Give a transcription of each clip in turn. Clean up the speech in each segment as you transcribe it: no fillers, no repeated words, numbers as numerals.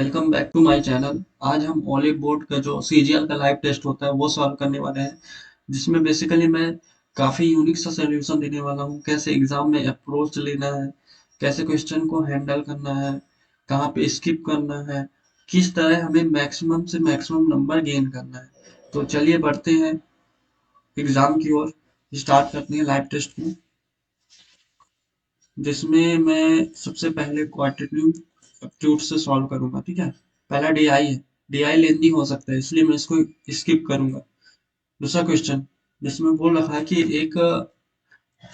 Welcome back to my channel. आज हम olive board का जो सीजीएल का लाइव टेस्ट होता है वो सॉल्व करने वाले हैं, जिसमें बेसिकली मैं काफ़ी यूनिक सा सॉल्यूशन देने वाला हूँ। कैसे एग्जाम में अप्रोच लेना है, कैसे क्वेश्चन को हैंडल करना है, कहाँ पे स्किप करना है, किस तरह हमें मैक्सिमम से मैक्सिमम नंबर गेन करना है। तो चलिए बढ़ते हैं एग्जाम की ओर। स्टार्ट करते हैं लाइव टेस्ट को, जिसमें मैं सबसे पहले क्वाड्रेटिक एप्टीट्यूड से सॉल्व करूंगा। ठीक है, पहला डीआई है। डीआई लेंदी हो सकता है, इसलिए मैं इसको स्किप करूंगा। दूसरा क्वेश्चन, जिसमें बोल रखा है कि एक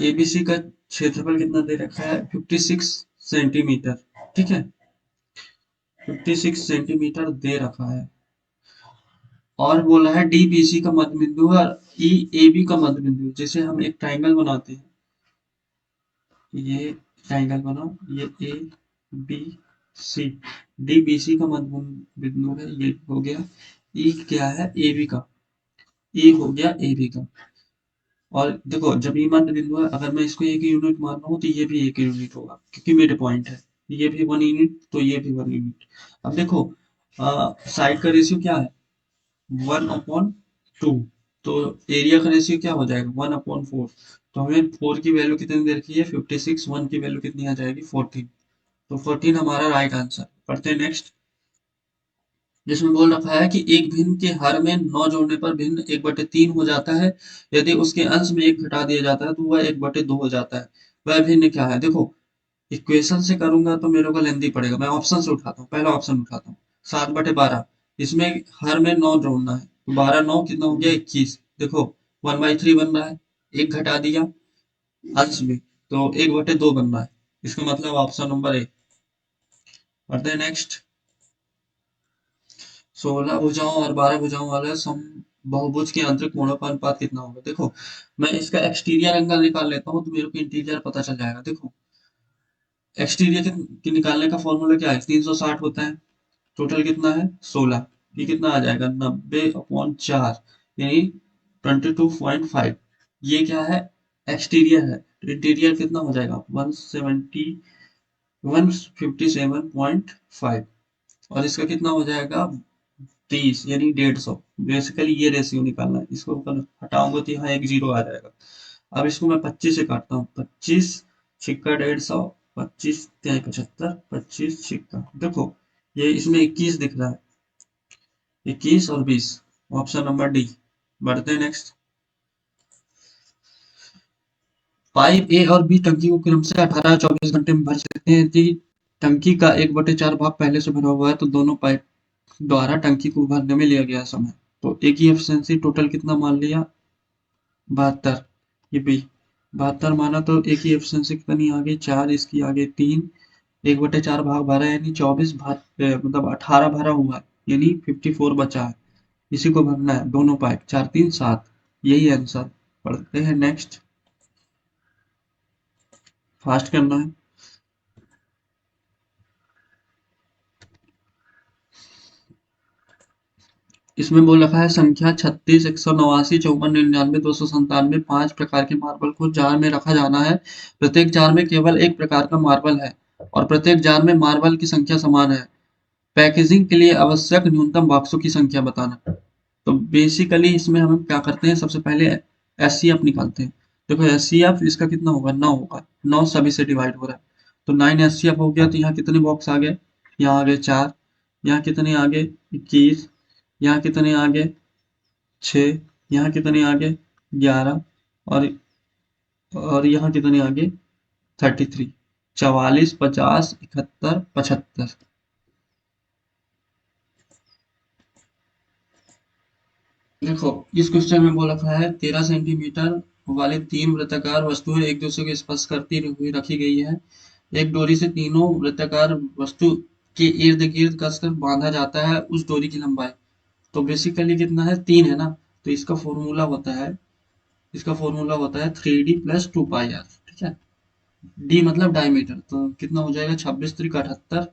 एबीसी का क्षेत्रफल कितना दे रखा है, 56 सेंटीमीटर। ठीक है, 56 सेंटीमीटर दे रखा है, और बोला है डीबीसी का मध्य बिंदु है और ई ए बी का मध्य बिंदु है। जैसे हम एक ट्राइंगल बनाते हैं, ये ट्राइंगल बनाओ, ये A B C, D B C का मध्य बिंदु है, ये हो गया। ई क्या है, ए बी का, ई हो गया ए बी का। और देखो, जब ये मध्य बिंदु है, अगर मैं इसको एक यूनिट मान रहा हूँ तो ये भी एक यूनिट होगा, क्योंकि मिड पॉइंट है। ये भी 1 यूनिट तो ये भी 1 यूनिट। अब देखो, साइड का रेशियो क्या है, 1/2। तो एरिया का रेशियो क्या हो जाएगा, 1/4। तो हमें 4 की वैल्यू कितनी दे रखी है, 56। 1 की वैल्यू कितनी आ जाएगी, 14। तो 14 हमारा राइट आंसर। पढ़ते हैं नेक्स्ट, जिसमें बोल रखा है कि एक भिन्न के हर में 9 जोड़ने पर भिन्न 1/3 हो जाता है। यदि उसके अंश में 1 घटा दिया जाता है तो वह 1/2 हो जाता है। वह भिन्न क्या है, देखो इक्वेशन से करूंगा तो मेरे को लेंदी पड़ेगा। मैं ऑप्शन से उठाता हूँ, पहला ऑप्शन उठाता हूँ, 7/12। इसमें हर में 9 जोड़ना है, तो 12 9 कितना हो गया, 21। देखो 1/3 बन रहा है, एक घटा दिया अंश में, तो 1/2 बन रहा है। इसका मतलब ऑप्शन नंबर ए। पढ़ते हैं नेक्स्ट, 16 भुजाओं और 12 भुजाओं वाले बहुभुज के आंतरिक कोणों का अनुपात कितना होगा। देखो, मैं इसका एक्सटीरियर एंगल निकाल लेता हूँ तो मेरे को इंटीरियर पता चल जाएगा। देखो, एक्सटीरियर के निकालने का फॉर्मूला क्या है, 360 होता है। टोटल कितना है, 16। ये कितना आ जाएगा, 90/4, यानी 22.5। ये क्या है, एक्सटीरियर है। तो इंटीरियर कितना हो जाएगा, 157.5। और इसका कितना हो जाएगा, 30, यानी 150। बेसिकली ये रेशियो निकालना है, इसको ऊपर हटाऊंगा तो यहाँ एक जीरो आ जाएगा। अब इसको मैं 25 से काटता हूँ, 25 छिक्का 150, 25 त्याई 75, 25 छिक्का, देखो ये इसमें 21 दिख रहा है, 21 और 20। Option number D. बढ़ते हैं नेक्स्ट, पाइप ए और बी टंकी को क्रम से 18-24 घंटे में भर सकते हैं। यदि टंकी का 1/4 भाग पहले से भरा हुआ है तो दोनों पाइप द्वारा टंकी को भरने में लिया गया समय। तो ए की एफिशिएंसी टोटल कितना मान लिया, 72। ये बी 72 माना तो ए की एफिशिएंसी कितनी आ गई, 4, इसकी आ गई 3। 1/4 भाग भरा है, यानी 24 भाग मतलब 18 भरा हुआ है, यानी 54 बचा है। इसी को भरना है, दोनों पाइप, 4 3 7। यही आंसर। पढ़ते हैं नेक्स्ट, फास्ट करना है। इसमें बोल रखा है संख्या 36, 189, 54, 99, 297 5 प्रकार के मार्बल को जार में रखा जाना है। प्रत्येक जार में केवल एक प्रकार का मार्बल है और प्रत्येक जार में मार्बल की संख्या समान है। पैकेजिंग के लिए आवश्यक न्यूनतम बॉक्सों की संख्या बताना। तो बेसिकली इसमें हम क्या करते हैं, सबसे पहले एचसीएफ निकालते हैं। देखो एचसीएफ इसका कितना होगा, 9 होगा। 9 सभी से डिवाइड हो रहा है, तो 9 एचसीएफ हो गया। तो यहाँ कितने बॉक्स आ गए, यहाँ आ गए 4। यहाँ कितने आ गए, 21। यहाँ कितने आ गए, 6। यहाँ कितने आ गए, 11। और यहाँ कितने आ गए, 33। 44, 50, 71, 75। देखो, इस क्वेश्चन में बोल रखा है 13 सेंटीमीटर वाली 3 वृत्ताकार वस्तुएं एक दूसरे को स्पर्श करती हुई रखी गई है। एक डोरी से तीनों वृत्ताकार वस्तु के इर्द गिर्द कसकर बांधा जाता है। उस डोरी की लंबाई, तो बेसिकली कितना है, 3 है ना। तो इसका फॉर्मूला होता है 3D+2πr। ठीक है, डी मतलब डायमीटर, तो कितना हो जाएगा, 26 त्रिक 78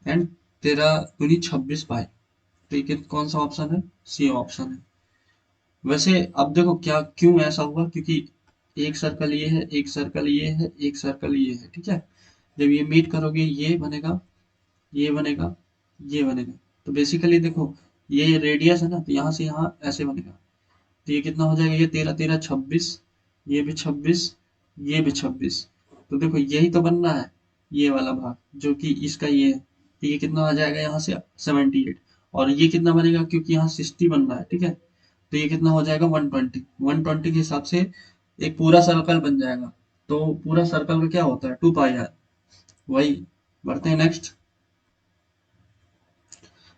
एंड 13 दूनी 26 पाई। तो ये कौन सा ऑप्शन है, सी ऑप्शन है। वैसे अब देखो क्या क्यों ऐसा हुआ, क्योंकि एक सर्कल ये है, एक सर्कल ये है, एक सर्कल ये है। ठीक है, जब ये मीट करोगे ये बनेगा, ये बनेगा, ये बनेगा। तो बेसिकली देखो ये रेडियस है ना, तो यहाँ से यहाँ ऐसे बनेगा। तो ये कितना हो जाएगा, ये 13 13 26, ये भी 26, ये भी 26। तो देखो यही तो बनना है, ये वाला भाग जो कि इसका ये है। तो ये कितना आ जाएगा यहाँ से 78। और ये कितना बनेगा, क्योंकि यहाँ 60 बन रहा है, ठीक है। तो ये कितना हो जाएगा 120। 120 के हिसाब से एक पूरा सर्कल बन जाएगा। तो पूरा सर्कल का क्या होता है, 2 पाई आर। वही, बढ़ते हैं नेक्स्ट।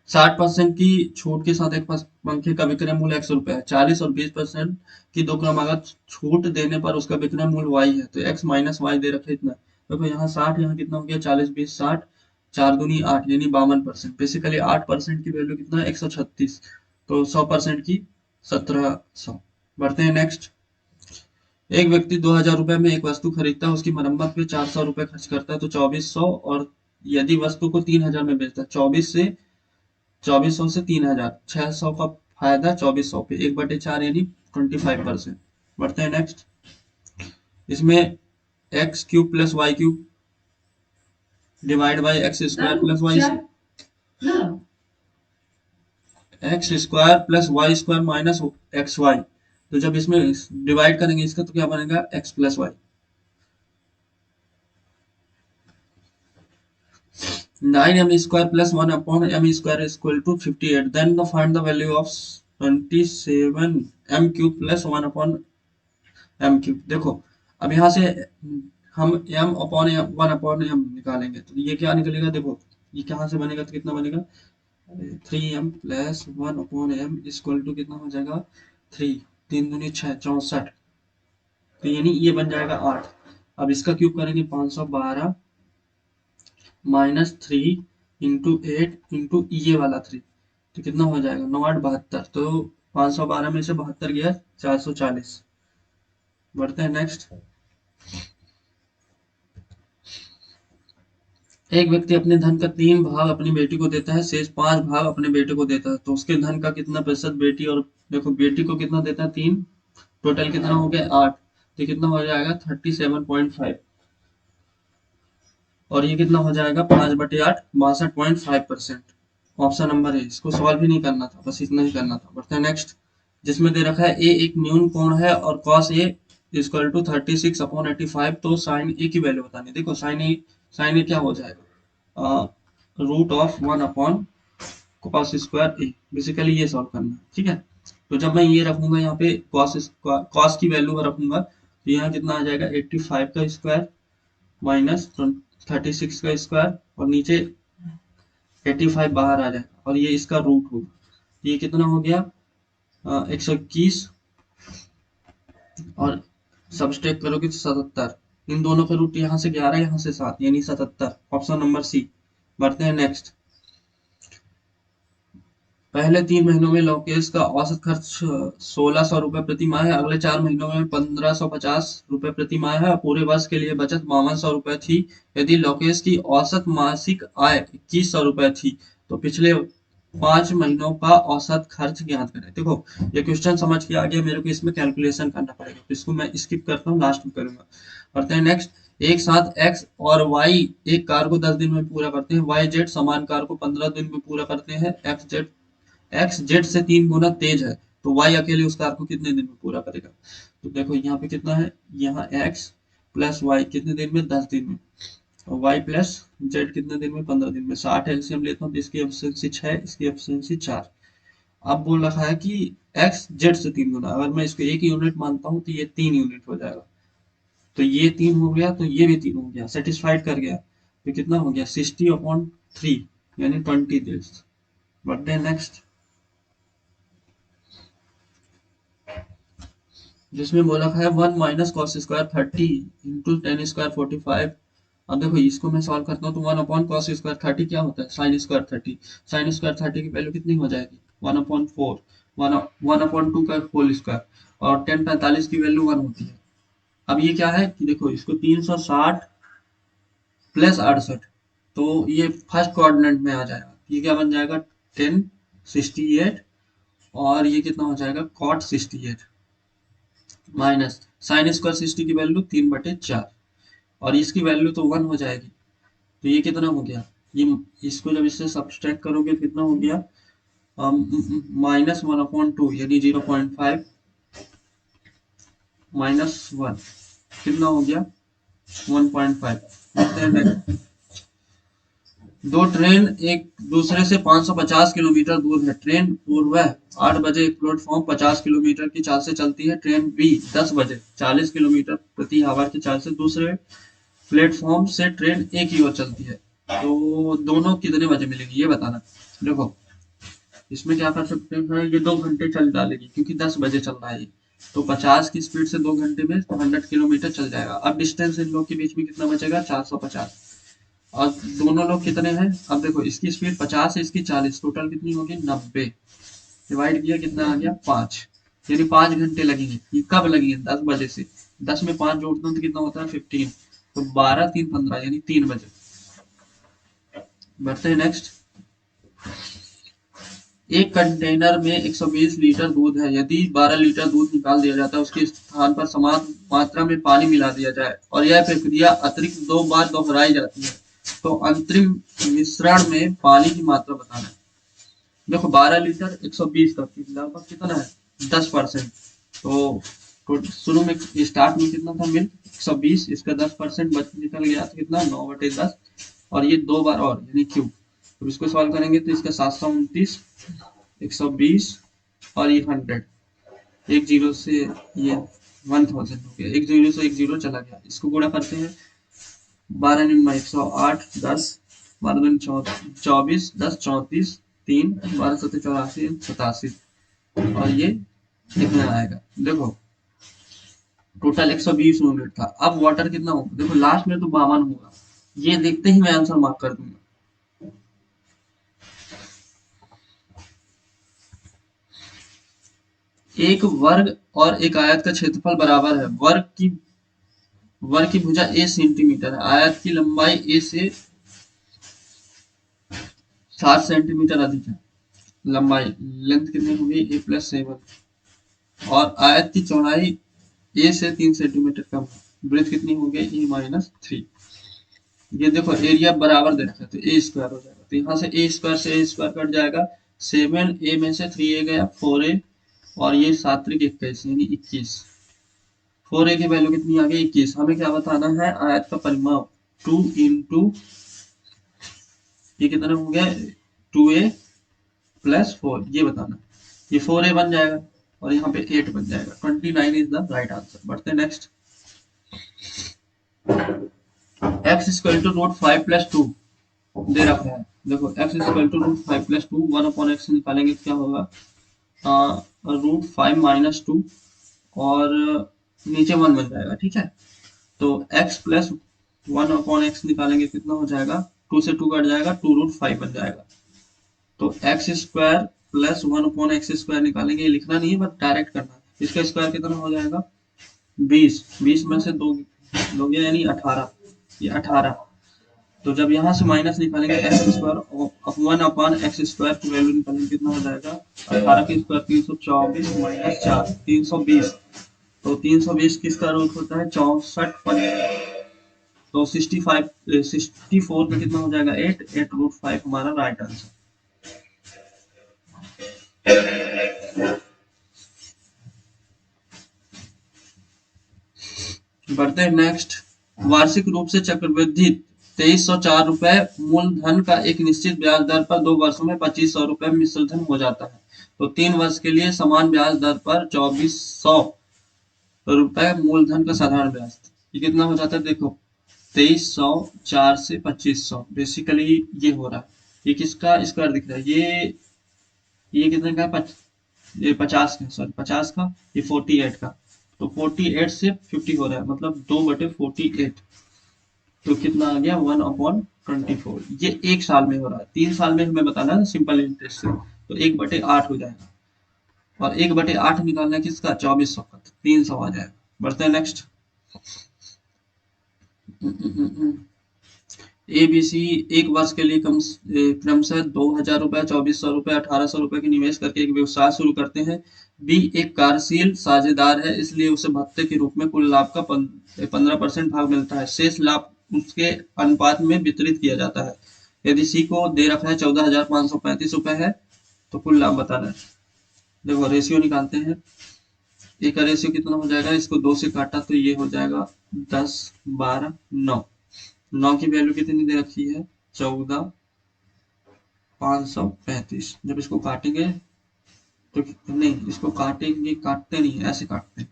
60% की छूट के साथ एक पंखे का विक्रय मूल्य 100 रुपए है। 40 और 20% की दो क्रमागत छूट देने पर उसका विक्रय मूल्य वाई है। तो एक्स माइनस वाई दे रखे इतना। देखो यहाँ 60, यहाँ कितना हो गया 40 20 60, 4 दूनी 8 यानी 52%। बेसिकली 8% की वैल्यू कितना है 136। तो 100% की 1700। बढ़ते हैं नेक्स्ट। एक व्यक्ति 2000 रुपए में एक वस्तु खरीदता है, उसकी मरम्मत में 400 रुपए खर्च करता है, तो 2400। और यदि वस्तु को 3000 में बेचता है, 2400 से 3000, 600 का फायदा 2400 पे, 1/4 यानी 25%। बढ़ते हैं नेक्स्ट। इसमें x cube plus y cube divide by x square plus y, x square plus y square minus x y. तो जब इसमें डिवाइड करेंगे इसका, तो क्या बनेगा x plus y. 9m² plus 1/m² is equal to 58। Then the find the value of 27m³ plus 1/m³। देखो अब यहाँ से हम m/1/m निकालेंगे, तो ये क्या निकलेगा, देखो ये कहाँ से बनेगा, तो कितना बनेगा 3m plus 1/m equal to कितना हो जाएगा 3, 3 दूनी 6 64। तो यानी ये बन जाएगा 8। अब इसका क्यूब करेंगे 512 -3 इंटू 8 इंटू ये वाला 3। तो कितना हो जाएगा 9 8 72। तो 512 में से 72 गया 440। बढ़ते हैं नेक्स्ट। एक व्यक्ति अपने धन का 3 भाग अपनी बेटी को देता है, शेष 5 भाग अपने बेटे को देता है। तो उसके धन का कितना प्रतिशत बेटी, और देखो बेटी को कितना देता है 3, टोटल कितना हो गया 8। तो कितना हो जाएगा 37.5। और ये कितना हो जाएगा 5/8 62.5%। ऑप्शन नंबर है, इसको सॉल्व ही नहीं करना था, बस इतना ही करना था। बढ़ते हैं नेक्स्ट। जिसमें दे रखा है ए एक न्यून कोण है और कॉस ए इक्वल टू 36/85। तो साइन ए की वैल्यू बतानी। देखो साइन ए क्या हो जाएगा, root of 1/cos² A. Basically ये सॉल्व करना है, ठीक है। तो जब मैं ये रखूंगा यहाँ पे कॉस की वैल्यू रखूंगा, तो यहाँ कितना आ जाएगा 85 का स्क्वायर माइनस 36 का स्क्वायर, और नीचे 85 बाहर आ जाएगा, और ये इसका रूट होगा। ये कितना हो गया 121। और सब्सट्रैक्ट करोगे तो 77। इन दोनों का रूट यहाँ से 11 यहाँ से 7 यानी 77। Option number C. बढ़ते हैं नेक्स्ट। पहले 3 महीनों में लोकेश का औसत खर्च 1600 रुपए प्रति माह है, अगले 4 महीनों में 1550 रुपए प्रति माह है, और पूरे वर्ष के लिए बचत 5200 रुपए थी। यदि लोकेश की औसत मासिक आय 2100 रुपए थी, तो पिछले 5 महीनों का औसत खर्च ज्ञात करें। देखो ये क्वेश्चन समझ के आ गया, मेरे को इसमें कैलकुलेशन करना पड़ेगा, तो इसको मैं स्किप करता हूँ, लास्ट में करूंगा। करते हैं नेक्स्ट। एक साथ एक्स और वाई एक कार को 10 दिन में पूरा करते हैं, वाई जेड समान कार को 15 दिन में पूरा करते हैं। एक्स जेड से 3 गुना तेज है, तो वाई अकेले उस कार को कितने दिन में पूरा करेगा। तो देखो यहाँ पे कितना है, यहाँ एक्स प्लस वाई कितने दिन में 10 दिन में, और वाई प्लस जेड कितने दिन में 15 दिन में। 60 एलसीएम लेता हूँ तो इसकी एफिशिएंसी 6, इसकी एफिशिएंसी 4। अब बोल रखा है कि एक्स जेड से 3 गुना, अगर मैं इसको 1 यूनिट मानता हूँ तो ये 3 यूनिट हो जाएगा। तो ये 3 हो गया, तो ये भी 3 हो गया, सेटिस्फाइड कर गया। तो कितना हो गया 60/3 यानी 20 डेज। बढ़ते हैं नेक्स्ट। जिसमें बोला है 1 - cos² 30 इंटू 10² 45। अब देखो इसको मैं सॉल्व करता हूँ, तो 1/cos² 30 क्या होता है sin² 30। sin² 30 की वैल्यू कितनी हो जाएगी 1/4, 1/2 का होल स्क्वायर, और 10 45 की वैल्यू 1 होती है। अब ये क्या है कि देखो इसको 360 प्लस 68, तो ये फर्स्ट कोऑर्डिनेट में आ जाएगा। ये क्या बन जाएगा 1068, और ये कितना हो जाएगा cot 68 माइनस sin² 60 की वैल्यू 3/4, और इसकी वैल्यू तो 1 हो जाएगी। तो ये कितना हो गया ये इसको जब इससे सब्सट्रैक्ट करोगे तो कितना हो गया, -1/2 यानी 0.5 -1 कितना हो गया 1.5। दो ट्रेन एक दूसरे से 550 किलोमीटर दूर है। ट्रेन पूर्व 8 बजे एक प्लेटफॉर्म 50 किलोमीटर की चाल से चलती है। ट्रेन बी 10 बजे 40 किलोमीटर प्रति आवर की चाल से दूसरे प्लेटफॉर्म से ट्रेन ए की ओर चलती है। तो दोनों कितने बजे मिलेगी ये बताना। देखो इसमें क्या कर सकते हैं, ये 2 घंटे चल डालेगी क्योंकि 10 बजे चल रहा है ये। तो 50 की स्पीड से 2 घंटे में 100 किलोमीटर चल जाएगा। अब डिस्टेंस इन लोग के बीच में कितना बचेगा 450। और दोनों लोग कितने हैं, अब देखो इसकी स्पीड 50 है, इसकी 40, टोटल कितनी होगी 90। डिवाइड किया कितना आ गया 5, यानी 5 घंटे लगेंगे। ये कब लगेंगे 10 बजे से, 10 में 5 जोड़ते हैं तो कितना होता है 15। तो 12 3 15 यानी 3 बजे। बढ़ते हैं नेक्स्ट। एक कंटेनर में 120 लीटर दूध है। यदि 12 लीटर दूध निकाल दिया जाता है, उसके स्थान पर समान मात्रा में पानी मिला दिया जाए और यह प्रक्रिया अतिरिक्त 2 बार दोहराई जाती है, तो अंतरिम मिश्रण में पानी की मात्रा बताना है। देखो 12 लीटर 120 का लगभग कितना है 10%। तो शुरू में स्टार्ट में कितना था मिल्क 120, इसका 10% बच निकल गया तो कितना 9/10, और ये 2 बार और यानी क्यूब। तो इसको सॉल्व करेंगे तो इसका 729, 120 और ये 100, एक जीरो से ये 1000 हो गया, एक जीरो से एक जीरो चला गया। इसको गुणा करते हैं 12 निम्न 108, 10 12 दूनी 24, 10 34, 3 12 7 84 87, और ये कितना आएगा देखो टोटल 120 यूनिट था। अब वाटर कितना होगा देखो लास्ट में तो 52 होगा, ये देखते ही मैं आंसर मार्क कर दूंगा। एक वर्ग और एक आयत का क्षेत्रफल बराबर है। वर्ग की भुजा a सेंटीमीटर है। आयत की लंबाई a से 7 सेंटीमीटर अधिक है। लंबाई लेंथ कितनी होगी a + 7, और आयत की चौड़ाई a से 3 सेंटीमीटर कम है। ब्रेथ कितनी होगी a - 3। ये देखो एरिया बराबर दे रखा है तो a स्क्वायर हो जाएगा, तो यहाँ से a स्क्वायर से a स्क्वायर कट जाएगा। 7a में से 3a गया 4a, और ये 7 × 21 यानी 21। 4a की वैल्यू कितनी आ गई 21। हमें क्या बताना है आयत का परिमाप 2 × ये कितना हो गया 2a + 4, ये बताना। ये 4a बन जाएगा और यहाँ पे 8 बन जाएगा। 29 इज द राइट आंसर। बढ़ते हैं नेक्स्ट। x = √5 + 2 दे रखा है। देखो x = √5 + 2, 1/x निकालेंगे क्या होगा √5 - 2, और नीचे 1 बन जाएगा। ठीक है, तो x + 1/x निकालेंगे कितना हो जाएगा, 2 से 2 कट जाएगा, 2√5 बन जाएगा। तो x² + 1/x² निकालेंगे, ये लिखना नहीं है बस डायरेक्ट करना है। इसका स्क्वायर कितना हो जाएगा 20, 20 में से 2 लोगे यानी 18, ये 18। तो जब यहाँ से माइनस निकालेंगे x² 1/x² की वैल्यू निकालेंगे कितना हो जाएगा 18 की स्क्वायर 324 - 4 320। तो 320 किसका रूट होता है 64। तो 64 का कितना हो जाएगा 8 √5 हमारा राइट आंसर। बढ़ते हैं नेक्स्ट। वार्षिक रूप से चक्रवृद्धि 2304 रुपए मूलधन का एक निश्चित ब्याज दर पर 2 वर्षों में 2500 रुपए मिश्रधन हो जाता है। तो 3 वर्ष के लिए समान ब्याज दर पर 2400 रुपए मूलधन का साधारण ब्याज, ये कितना हो जाता है देखो 2300 4 से 2500, बेसिकली ये हो रहा है। ये किसका स्क्वायर दिख रहा है, ये कितने का है ये 50 का, सॉरी 50 का, ये 48 का। तो 48 से 50 हो रहा है, मतलब 2/48। तो कितना आ गया 1/24। ये 1 साल में हो रहा है, 3 साल में हमें बताना है सिंपल इंटरेस्ट से, तो 1/8 हो जाएगा। और 1/8 निकालना है किसका 2400 का, 300 आ जाएगा। बढ़ते हैं नेक्स्ट। ABC एक वर्ष के लिए क्रमशः 2000 रुपए 2400 रुपए 1800 रुपए की निवेश करके एक व्यवसाय शुरू करते हैं। B एक कार्यशील साझेदार है, इसलिए उसे भत्ते के रूप में कुल लाभ का 15% भाग मिलता है। शेष लाभ उसके अनुपात में वितरित किया जाता है। यदि सी को दे रखा है 14,535 रुपए है तो कुल लाभ बताना है। देखो रेशियो निकालते हैं। ए का रेशियो कितना हो जाएगा, इसको 2 से काटा तो ये हो जाएगा 10, 12, 9। 9 की वैल्यू कितनी दे रखी है, 14,535। जब इसको काटेंगे तो नहीं, इसको काटेंगे, काटते नहीं है, ऐसे काटते हैं।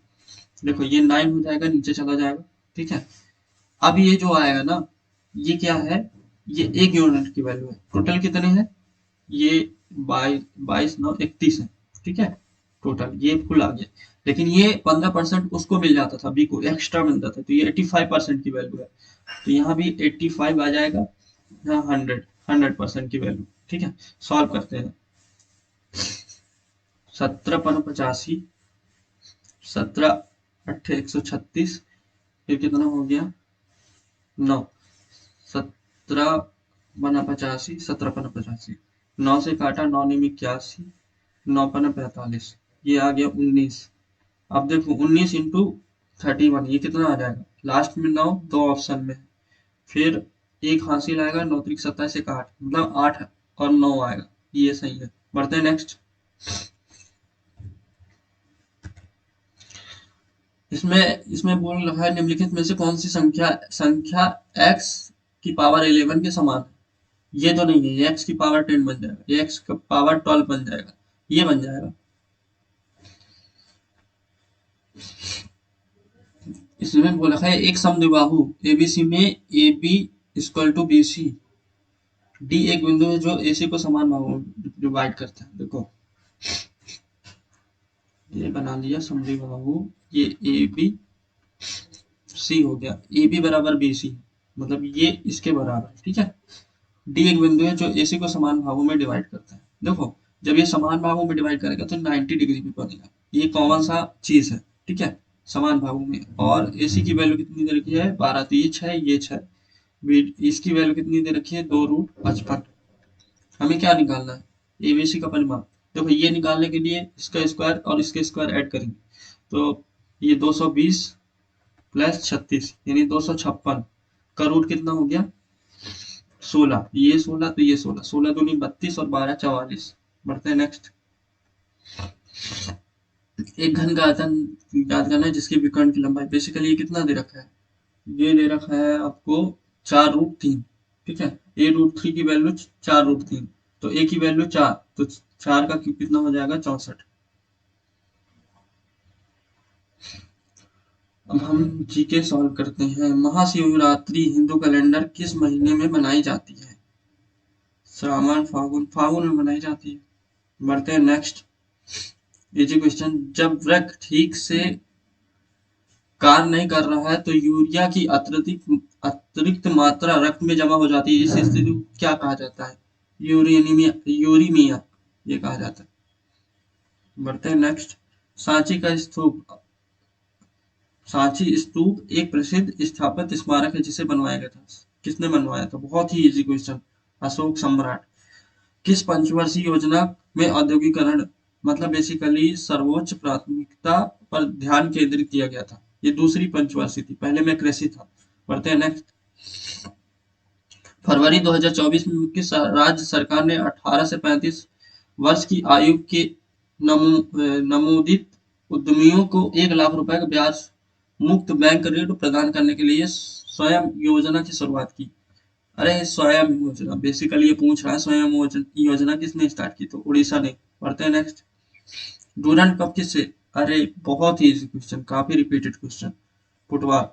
देखो ये 9 हो जाएगा, नीचे चला जाएगा, ठीक है। अब ये जो आएगा ना, ये क्या है, ये 1 यूनिट की वैल्यू है। टोटल कितने हैं, ये 22, 22, 9, 31 है, ठीक है। टोटल ये फुल आ गया, लेकिन ये 15% उसको मिल जाता था, बी को एक्स्ट्रा मिलता था, तो ये 85% की वैल्यू है। तो यहाँ भी 85 आ जाएगा, यहाँ 100% की वैल्यू, ठीक है। सॉल्व करते हैं। 17 × 85, 17 × 8 = 136, फिर कितना हो गया 9। 17 × 85, 17 × 85, 9 से काटा, 9 × 9 = 81, 9 × 45, ये आ गया 19। अब देखो 19 इंटू 31, ये कितना आ जाएगा, लास्ट में 9 दो ऑप्शन में, फिर एक हासिल आएगा, 9 × 27 = 8, मतलब 8 और 9 आएगा, ये सही है। बढ़ते हैं नेक्स्ट। इसमें बोल रहा है निम्नलिखित में से कौन सी संख्या संख्या x की पावर 11 के समान है। ये तो नहीं है, ये x की पावर 10 बन जाएगा, ये x का पावर 12 बन जाएगा, ये बन जाएगा। इसमें बोला है एक समद्विबाहु एबीसी में A B equal to B C, D एक बिंदु है जो एसी को समान भागों में डिवाइड करता है। देखो ये बना लिया समद्विबाहु, ये ए बी सी हो गया, ए बी बराबर बी सी, मतलब ये इसके बराबर, ठीक है। डी एक बिंदु है जो एसी को समान भागों में डिवाइड करता है। देखो जब ये समान भागों में डिवाइड करेगा तो 90 डिग्री पे बनेगा, ये कॉमन सा चीज है, ठीक है। समान भागों में, और एसी की वैल्यू कितनी दे रखी है 12, तो ये 6, ये 6। इसकी वैल्यू कितनी दे रखी है 2√55। हमें क्या निकालना है, एबीसी का परिमाण। देखो ये निकालने के लिए इसका स्क्वायर और इसके स्क्वायर ऐड करेंगे, तो ये 220 प्लस 36 यानी 256 का रूट कितना हो गया 16, ये 16 तो ये 16, 16 दूनी 32 और 12 44। बढ़ते हैं नेक्स्ट। एक घन का आयतन याद करना है जिसकी विकर्ण की लंबाई, बेसिकली ये कितना दे रखा है, ये दे रखा है आपको 4√3, ठीक है। a√3 की वैल्यू 4√3, तो a की वैल्यू 4, तो 4 का क्यूब कितना हो जाएगा 64। अब हम जीके सॉल्व करते हैं। महाशिवरात्रि हिंदू कैलेंडर किस महीने में मनाई जाती है, श्रावण फागुन, फागुन में मनाई जाती है। बढ़ते हैं नेक्स्ट। इजी क्वेश्चन, जब वृक्क ठीक से कार्य नहीं कर रहा है तो यूरिया की अतिरिक्त मात्रा रक्त में जमा हो जाती है, इस स्थिति को क्या कहा जाता है, यूरेनिमिया, यूरीमिया ये कहा जाता है। बढ़ते हैं नेक्स्ट। सांची का स्तूप, सांची स्तूप एक प्रसिद्ध स्थापत्य स्मारक है जिसे बनवाया गया था, किसने बनवाया था, बहुत ही इजी क्वेश्चन, अशोक सम्राट। किस पंचवर्षीय योजना में औद्योगिकरण, मतलब बेसिकली सर्वोच्च प्राथमिकता पर ध्यान केंद्रित किया गया था, ये दूसरी पंचवर्षीय थी, पहले में कृषि था। बढ़ते हैं नेक्स्ट। फरवरी 2024 में किस राज्य सरकार ने 18 से 35 वर्ष की आयु के नमोदित उद्यमियों को 1 लाख रुपए का ब्याज मुक्त बैंक ऋण प्रदान करने के लिए स्वयं योजना की शुरुआत की। अरे स्वयं योजना, बेसिकली ये पूछ रहा है स्वयं योजना किसने स्टार्ट की, तो उड़ीसा ने। पढ़ते हैं नेक्स्ट। डूरंड कप किससे, अरे बहुत ही इजी क्वेश्चन, काफी रिपीटेड क्वेश्चन, फुटबॉल।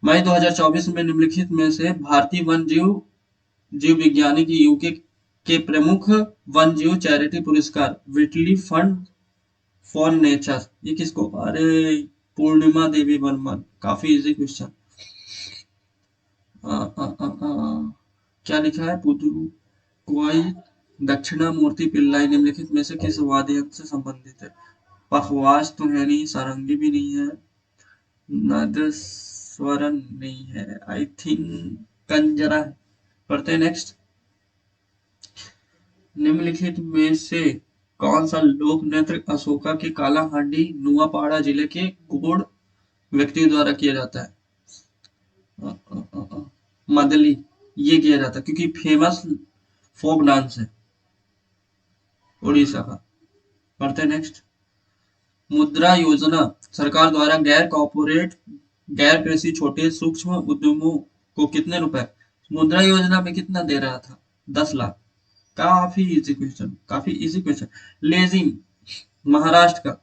मई 2024 में निम्नलिखित में से भारतीय वन जीव विज्ञानी की यूके के प्रमुख वन जीव चैरिटी पुरस्कार विटली फंड फॉर नेचर, ये किसको, अरे पूर्णिमा देवी वर्मन, काफी इजी क्वेश्चन। क्या लिखा है, पुदुकोई दक्षिणामूर्ति पिल्लाई निम्नलिखित में से किस वाद्य यंत्र से संबंधित है, पखवाज तो है नहीं, सारंगी भी नहीं है, नादस्वरम नहीं है, आई थिंक कंजरा है। पढ़ते हैं नेक्स्ट। निम्नलिखित में से कौन सा लोक नृत्य अशोका के कालाहांडी नुआपाड़ा जिले के गोड़ व्यक्ति द्वारा किया जाता है, मदली, ये किया जाता है क्योंकि फेमस फोक डांस है उड़ीसा का। पढ़ते हैं नेक्स्ट। मुद्रा योजना सरकार द्वारा गैर कॉर्पोरेट गैर कृषि छोटे सूक्ष्म उद्यमों को कितने रुपए मुद्रा योजना में कितना दे रहा था? 10 लाख। काफी इजी क्वेश्चन, काफी इजी क्वेश्चन। लेजिंग महाराष्ट्र का।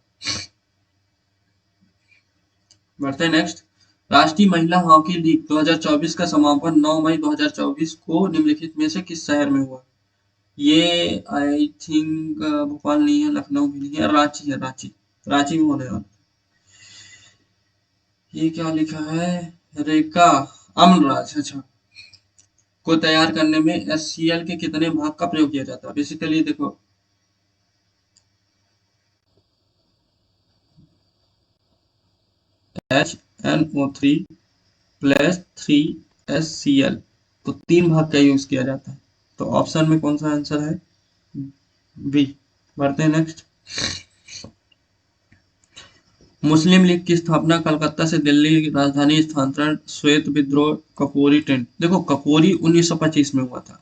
बढ़ते हैं नेक्स्ट। राष्ट्रीय महिला हॉकी लीग 2024 का समापन 9 मई 2024 को निम्नलिखित में से किस शहर में हुआ? ये आई थिंक भोपाल नहीं है, लखनऊ भी नहीं है, रांची है, रांची। रांची में होने वाला। ये क्या लिखा है? रेखा अमनराज, अच्छा। को तैयार करने में HCl के कितने भाग का प्रयोग किया जाता है? बेसिकली देखो, HNO3 प्लस 3HCl, तो 3 भाग का यूज किया जाता है। तो ऑप्शन में कौन सा आंसर है? बी। बढ़ते हैं नेक्स्ट। मुस्लिम लीग की स्थापना कलकत्ता से दिल्ली राजधानी स्थानांतरण श्वेत विद्रोह ककोरी ट्रेंड। देखो ककोरी 1925 में हुआ था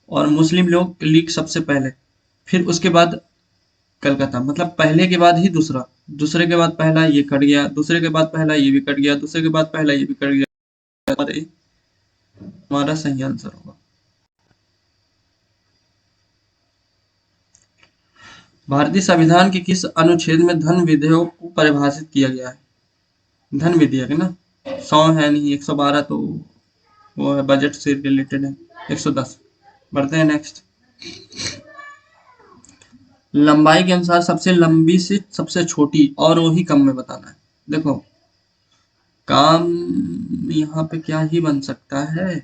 और मुस्लिम लोग लीग सबसे पहले, फिर उसके बाद कलकत्ता, मतलब पहले के बाद ही दूसरा, दूसरे के बाद पहला ये कट गया, दूसरे के बाद पहला ये भी कट गया, दूसरे के बाद पहला ये भी कट गया, और ये हमारा सही आंसर होगा। भारतीय संविधान के किस अनुच्छेद में धन विधेयक को परिभाषित किया गया है? धन विधेयक है ना, 100 है नहीं, 112 तो वो है बजट से रिलेटेड है, 110। बढ़ते हैं नेक्स्ट। लंबाई के अनुसार सबसे लंबी से सबसे छोटी और वही कम में बताना है। देखो काम यहाँ पे क्या ही बन सकता है?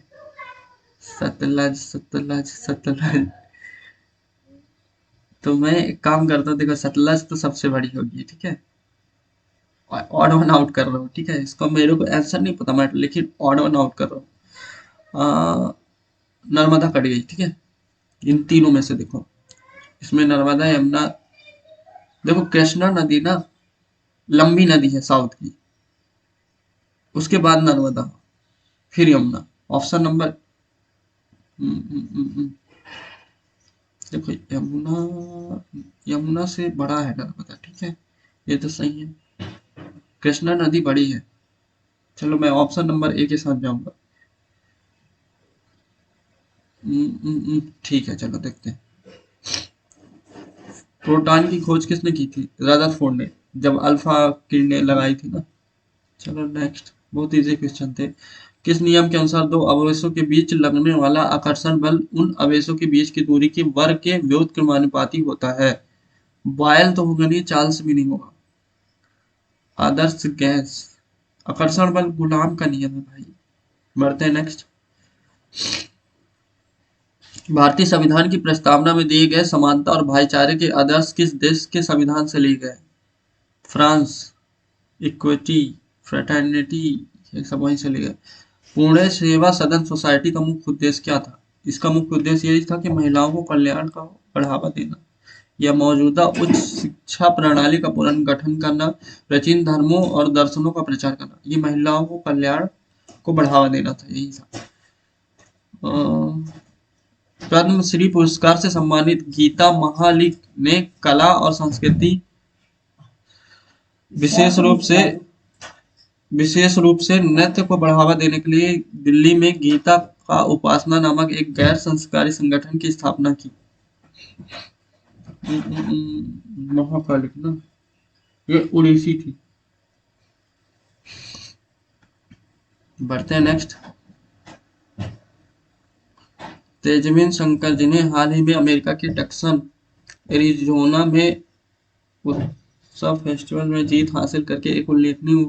सतलज सतलज सतलज। तो मैं एक काम करता हूँ, देखो सतलज तो सबसे बड़ी होगी, ठीक है, ऑड वन आउट कर रहा हूँ, ठीक है, इसको मेरे को आंसर नहीं पता मैं, लेकिन ऑड वन आउट कर रहा हूँ। नर्मदा कट गई, ठीक है, इन तीनों में से देखो, इसमें नर्मदा यमुना, देखो कृष्णा नदी ना लंबी नदी है साउथ की, उसके बाद नर्मदा, फिर यमुना। ऑप्शन नंबर देखो यमुना, यमुना से बड़ा है नर्मदा, ठीक है, ये तो सही है, कृष्णा नदी बड़ी है। चलो मैं ऑप्शन नंबर ए के साथ जाऊंगा। ठीक है, चलो देखते हैं। प्रोटॉन की खोज किसने की थी? रदरफोर्ड ने, जब अल्फा किरणें लगाई थी ना। चलो नेक्स्ट, बहुत इजी क्वेश्चन थे। किस नियम के अनुसार दो अवयवों के बीच लगने वाला आकर्षण बल उन अवयवों के बीच की दूरी के वर्ग के व्युत्क्रमानुपाती होता है? बॉयल तो होगा नहीं, चार्ल्स भी नहीं होगा। आदर्श गैस, आकर्षण बल गुलाम का नियम है भाई। बढ़ते हैं नेक्स्ट। भारतीय संविधान की प्रस्तावना में दिए गए समानता और भाईचारे के आदर्श किस देश के संविधान से लिए गए? फ्रांस। इक्विटी, फ्रेटर्निटी, ये सब वहीं से लिए गए। पुणे सेवा सदन सोसाइटी का मुख्य उद्देश्य क्या था? इसका मुख्य उद्देश्य यही था कि महिलाओं को कल्याण का बढ़ावा देना या मौजूदा उच्च शिक्षा प्रणाली का पुनर्गठन करना, प्राचीन धर्मों और दर्शनों का प्रचार करना। ये महिलाओं को कल्याण को बढ़ावा देना था, यही था। पद्मश्री पुरस्कार से सम्मानित गीता महालिक ने कला और संस्कृति, विशेष रूप से विशेष रूप से नृत्य को बढ़ावा देने के लिए दिल्ली में गीता का उपासना नामक एक गैर संस्कारी संगठन की स्थापना की। महाकालिक ना, ये उड़ीसी थी। बढ़ते हैं नेक्स्ट। तेजवीन शंकर जिन्हें हाल ही में अमेरिका के टक्सन एरिजोना में उत्सव फेस्टिवल में जीत हासिल करके एक उल्लेखनीय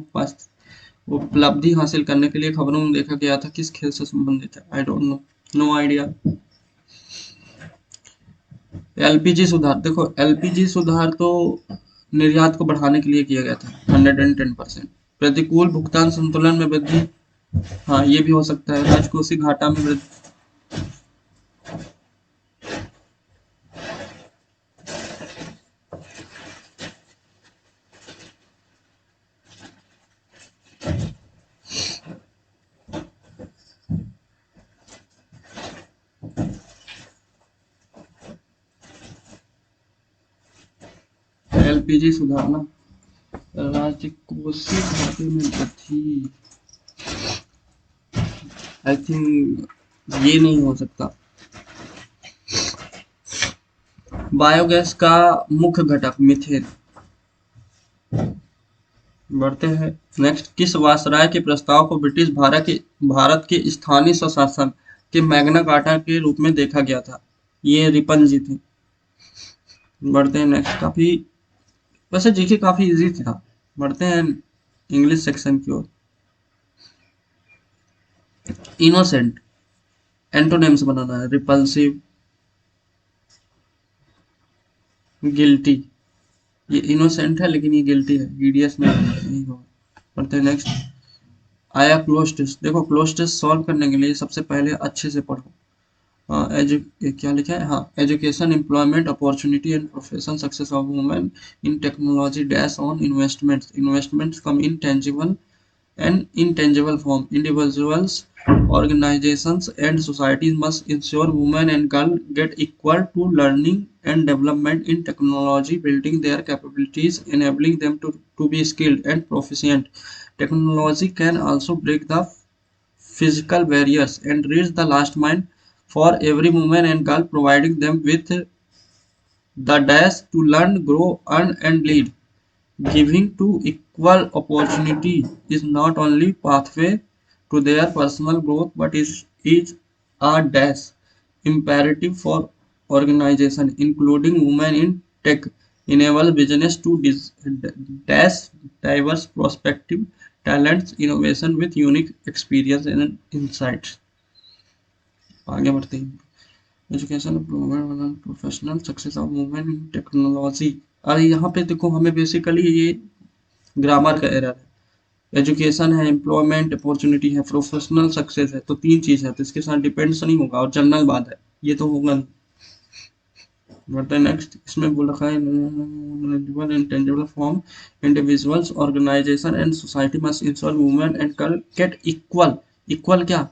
उपलब्धि हासिल करने के लिए खबरों में देखा गया था, किस खेल से संबंधित है? I don't know, no idea. LPG सुधार, देखो एलपीजी सुधार तो निर्यात को बढ़ाने के लिए किया गया था, 110%। प्रतिकूल भुगतान संतुलन में वृद्धि, हाँ ये भी हो सकता है। राजकोषीय घाटा में वृद्धि, एलपीजी सुधारना, राज्य कोसी घाटी में वृद्धि, आई थिंक ये नहीं हो सकता। बायोगैस का मुख्य घटक मिथेन। बढ़ते हैं नेक्स्ट, किस वायसराय के प्रस्ताव को ब्रिटिश भारत के स्थानीय स्वशासन के मैग्ना कार्टा के रूप में देखा गया था? ये रिपन जी थे। बढ़ते हैं नेक्स्ट, काफी वैसे जीके काफी इजी था। बढ़ते हैं इंग्लिश सेक्शन की ओर। इनोसेंट एंटोनिम्स बनाना है, रिपल्सिव, गिल्टी। ये इनोसेंट है लेकिन ये गिल्टी है, ईडीएस में नहीं होगा। बढ़ते हैं नेक्स्ट, आया क्लोज टेस्ट। देखो क्लोज टेस्ट सॉल्व करने के लिए सबसे पहले अच्छे से पढ़ो। क्या लिखा है, हाँ, education, employment, opportunity and professional success of women in technology dash on investments. Investments come in tangible and intangible form. Individuals, organizations, and societies must ensure women and girls get equal to learning and development in technology, building their capabilities, enabling them to be skilled and proficient. Technology can also break the physical barriers and reach the last mile for every woman and girl, providing them with the dash to learn, grow, earn, and lead. Giving to equal opportunity is not only pathway to their personal growth but is a dash imperative for organization, including women in tech, enable business to dash diverse prospective talents, innovation with unique experience and insights. आगे बढ़ते हैं, education professional success of women in technology. अरे यहाँ पे देखो हमें basically ये grammar का एरर है। एजुकेशन है, एम्प्लॉयमेंट अपॉर्चुनिटी है, प्रोफेशनल सक्सेस है, तो तीन चीज है, तो इसके साथ डिपेंड्स नहीं होगा और जनरल बात है, ये तो होगा नहीं। बढ़ते हैं नेक्स्ट, इसमें बोल रखा है intangible form, individuals, organisation and society must ensure women and girl get equal. Equal क्या,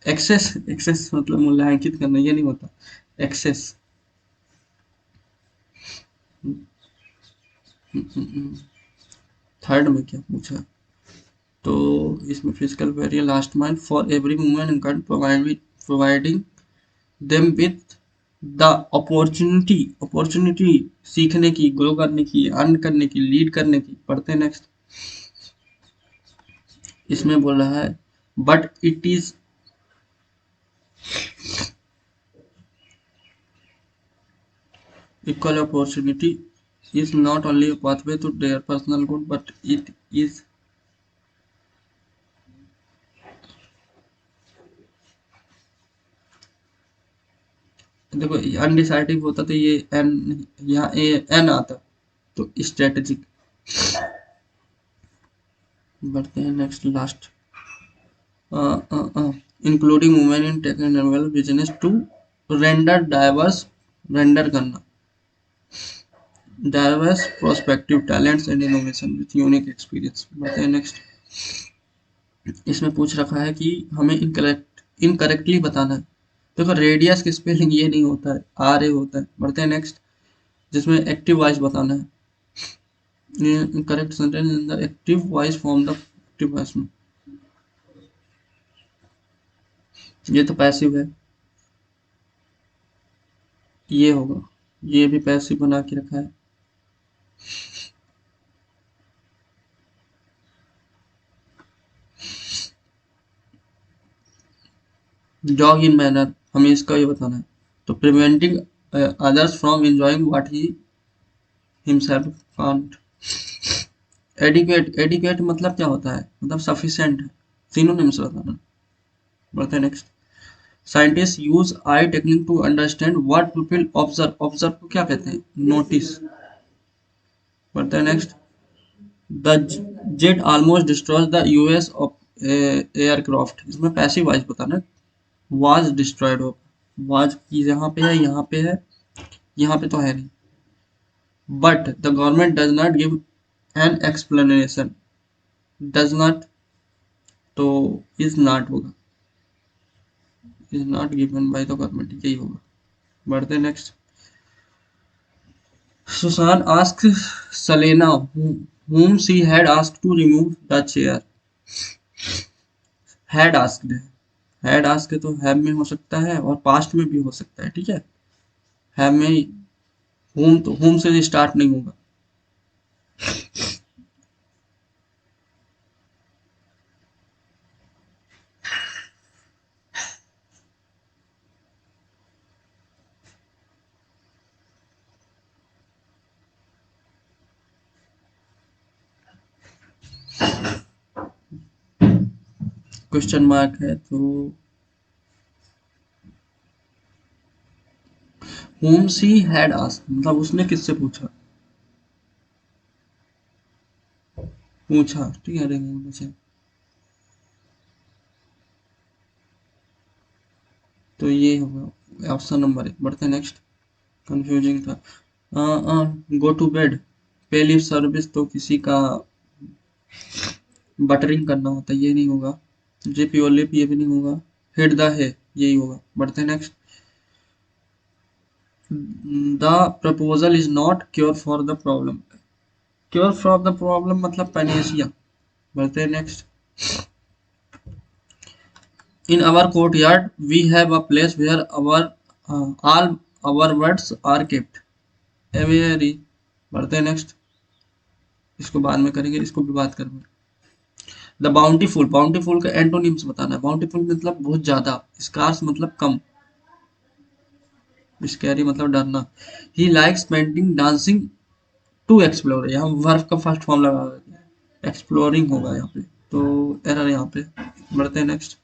एक्सेस, एक्सेस मतलब मूल्यांकित करना, ये नहीं होता एक्सेस। थर्ड में क्या पूछा, तो इसमें physical barrier last mile for every women and girl, providing them with the opportunity, opportunity सीखने की, ग्रो करने की, अर्न करने की, लीड करने की। पढ़ते हैं नेक्स्ट, इसमें बोल रहा है but it is equal opportunity is not only a pathway to their personal good but it is देखो अनडिसाइडिव होता तो ये एन, यहाँ एन आता तो स्ट्रेटेजिक। बढ़ते हैं next last, including women in technical business to render diverse, render करना diverse prospective talents and innovation with unique experience. बढ़ते हैं नेक्स्ट, इसमें पूछ रखा है कि हमें इनकरेक्टली बताना है। देखो रेडियस की स्पेलिंग ये नहीं होता है, आर ए होता है। बढ़ते हैं नेक्स्ट, जिसमें एक्टिव वॉइस बताना है, correct sentence in the active voice form the active voice में। ये तो पैसिव है, ये होगा, ये भी पैसिव बना के रखा है। जॉग इन मैनर, हमें इसका ये बताना है, तो preventing others from enjoying what he himself can't. Adequate, adequate मतलब क्या होता है, मतलब सफिशिएंट है, सिनोनिम्स बताना। बढ़ते हैं next, scientist use I technique to understand what people observe. Observe को क्या कहते हैं, नोटिस। बढ़ते हैं next, the jet almost destroys the US of aircraft. इसमें पैसिव वॉइस बताना, वाज डिस्ट्रॉयड हो, वाज की यहाँ पे है, यहाँ पे है, यहाँ पे तो है नहीं। But the government does not give an explanation, does not तो इज नॉट होगा, is not given by the government, यही होगा। बढ़ते next, Susan asked Selena whom she had asked to remove the chair. Had asked है, had asked तो have में हो सकता है और past में भी हो सकता है, ठीक है। have में whom तो whom से स्टार्ट नहीं होगा। क्वेश्चन मार्क है तो whom she had asked मतलब उसने किससे पूछा, ठीक है remove में से। तो ये होगा ऑप्शन नंबर 1। बढ़ते नेक्स्ट, कंफ्यूजिंग था। गो टू बेड, पहली सर्विस तो किसी का बटरिंग करना होता है, ये नहीं होगा। जे प्योर लिप, ये भी नहीं होगा। हिट द है, यही होगा। बढ़ते next, the proposal is not cure for the problem, cure for the problem मतलब पैनेसिया। बढ़ते next, in our courtyard we have a place where our all our words are kept, aviary. बढ़ते next, इसको बाद में करेंगे, इसको भी बात करेंगे। द बाउंटीफुल, बाउंटीफुल का एंटोनिम्स बताना है। बाउंटीफुल मतलब बहुत ज्यादा, स्कार्स मतलब कम, स्कैरी मतलब डरना। He likes painting dancing to explore, यहाँ वर्ब का फर्स्ट फॉर्म लगा है, एक्सप्लोरिंग होगा यहाँ पे, तो एरर यहाँ पे। बढ़ते हैं next,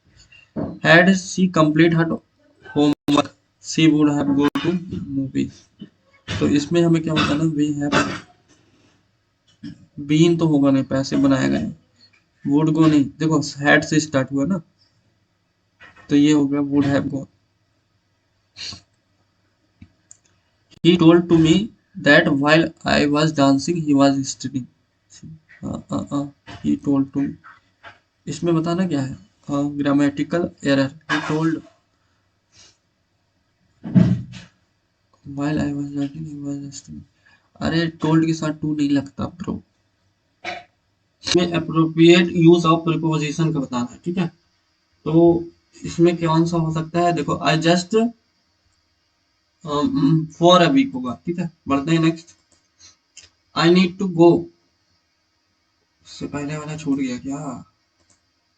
had she complete her homework she would have go to movie. तो इसमें हमें क्या बताना, वी हैव, बीन तो होगा नहीं, पैसे बनाया गया। वुड गो नहीं, देखो हैड से स्टार्ट हुआ ना, तो ये हो गया would have go. He told to me that while I was dancing, he was studying. He told to me. इसमें बताना क्या है, grammatical error. He told while I was dancing, he was studying। अरे told के साथ to नहीं लगता bro. इसमें अप्रोप्रिएट यूज ऑफ प्रीपोजिशन का बताना है, ठीक है। तो इसमें कौन सा हो सकता है, देखो I just for a week होगा, ठीक है। बढ़ते हैं next, I need to go, इससे पहले वाला छूट गया क्या,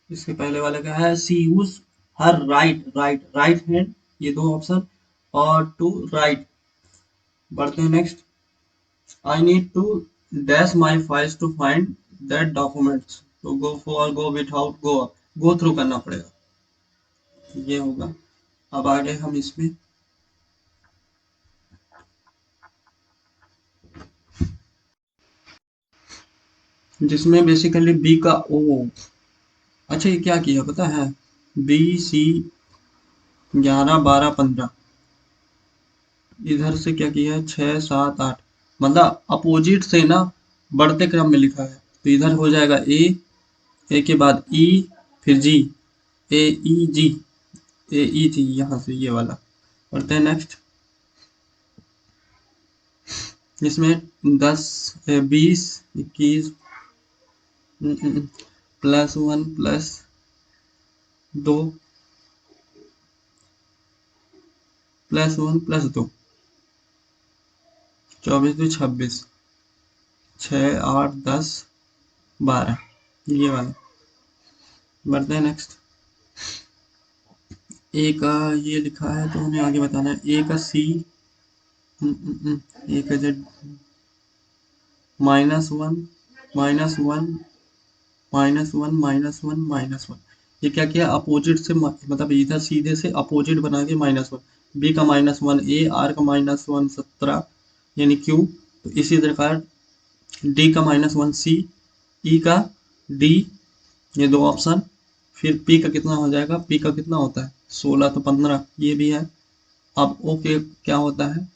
इसके पहले वाले का है, see use her right hand, ये दो ऑप्शन, और टू राइट। बढ़ते हैं next, I need to dash my files to find that documents, तो go for, go without, go up, go through करना पड़ेगा, ये होगा। अब आगे हम इसमें, जिसमें बेसिकली बी का ओ, अच्छा ये क्या किया पता है, बी सी 11 12 15, इधर से क्या किया है 6 7 8, मतलब अपोजिट से ना बढ़ते क्रम में लिखा है, तो इधर हो जाएगा ए के बाद ई, फिर जी, ए ई जी, ए ई थी यहाँ से ये वाला। बढ़ते हैं नेक्स्ट, इसमें 10 20 21 +1 +2 +1 +2, 24 2 26, 6 8 10 12, ये वाला। बढ़ते हैं नेक्स्ट, ए का ये लिखा है तो हमें आगे बताना है, ए का सी, ए का जेड, -1 -1 -1 -1 -1, ये क्या किया, अपोजिट से मतलब इधर सीधे से अपोजिट बना के -1, बी का -1 ए, आर का -1 17 यानी क्यू, तो इसी प्रकार डी का -1 सी, ई का डी, ये दो ऑप्शन, फिर पी का कितना हो जाएगा, पी का कितना होता है 16 तो 15, ये भी है। अब ओ के क्या होता है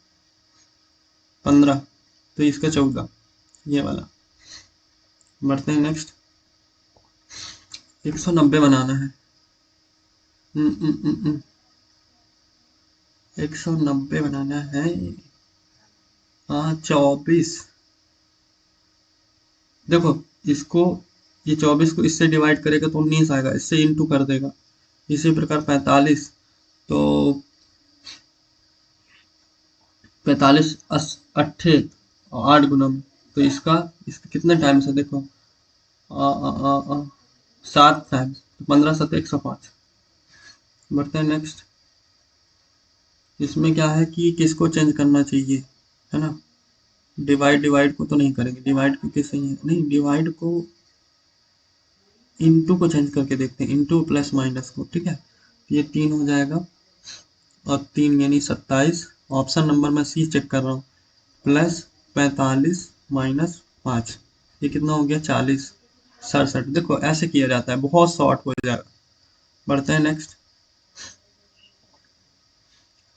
15, तो इसका 14, ये वाला। बढ़ते हैं नेक्स्ट, 190 बनाना है। 190 बनाना है, हाँ 24। देखो इसको, ये 24 को इससे डिवाइड करेगा तो 19 आएगा, इससे इंटू कर देगा। इसी प्रकार 45, तो 45 अट्ठे और 8 गुना में, तो इसका कितने टाइम्स है देखो, 7 टाइम्स, तो 15 7 105। बढ़ते हैं नेक्स्ट। इसमें क्या है कि किसको चेंज करना चाहिए, है ना। डिवाइड डिवाइड को तो नहीं करेंगे, डिवाइड क्योंकि सही है नहीं, डिवाइड को इनटू को चेंज करके देखते हैं, इनटू प्लस माइनस को, ठीक है। ये 3 हो जाएगा और 3 यानी 27। ऑप्शन नंबर मैं सी चेक कर रहा हूँ, प्लस 45 माइनस 5, ये कितना हो गया 40, 67। देखो ऐसे किया जाता है, बहुत शॉर्ट हो जाएगा। बढ़ते हैं नेक्स्ट।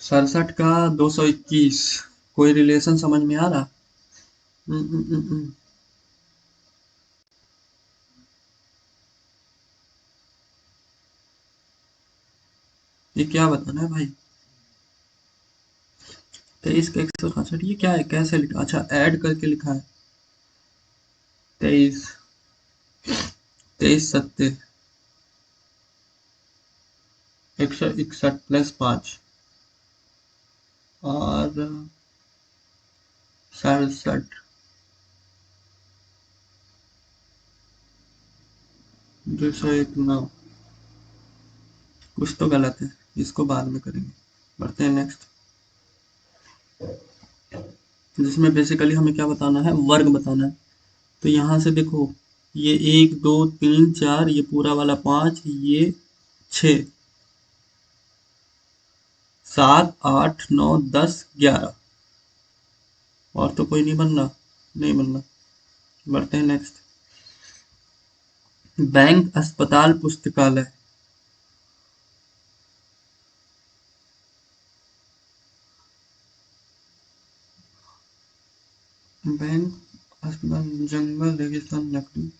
67 का 221, कोई रिलेशन समझ में आ रहा। हम्म, हम्म, ये क्या बताना है भाई। 23 का 166, ये क्या है, कैसे लिखा, अच्छा ऐड करके लिखा है। 23, 23 सत्ते 161 प्लस 5 और 67, 201 9, कुछ तो गलत है, इसको बाद में करेंगे। बढ़ते हैं नेक्स्ट। जिसमें बेसिकली हमें क्या बताना है, वर्ग बताना है। तो यहाँ से देखो, ये 1 2 3 4, ये पूरा वाला 5, ये 6 7 8 9 10 11, और तो कोई नहीं बन रहा, नहीं बन रहा। बढ़ते हैं नेक्स्ट। बैंक अस्पताल पुस्तकालय, बैंक अस्पताल, जंगल रेगिस्तान लकड़ी।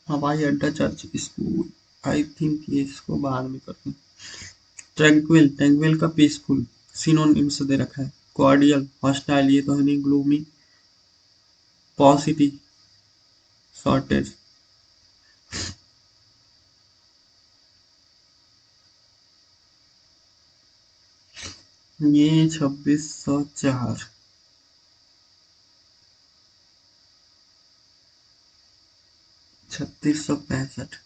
हवाई अड्डा, चर्च, स्कूल, आई थिंक ये इसको बाद में करते हैं। ट्रैंक्विल, ट्रैंक्विल का पीसफुल सिनोनिम्स दे रखा है। कॉर्डियल, हॉस्टाइल, ये तो है नहीं। Gloomy, पॉसिटी, shortage. ये 2604, 3665,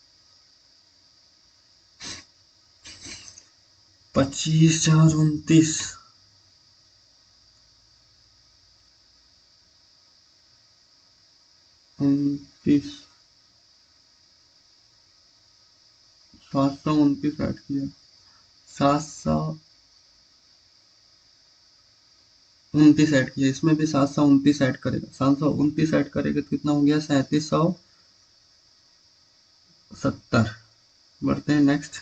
25 4 29, 29, 729 ऐड किया, 729 ऐड किया, इसमें भी 729 ऐड करेगा, 729 ऐड करेगा तो कितना हो गया, 3770। बढ़ते हैं नेक्स्ट।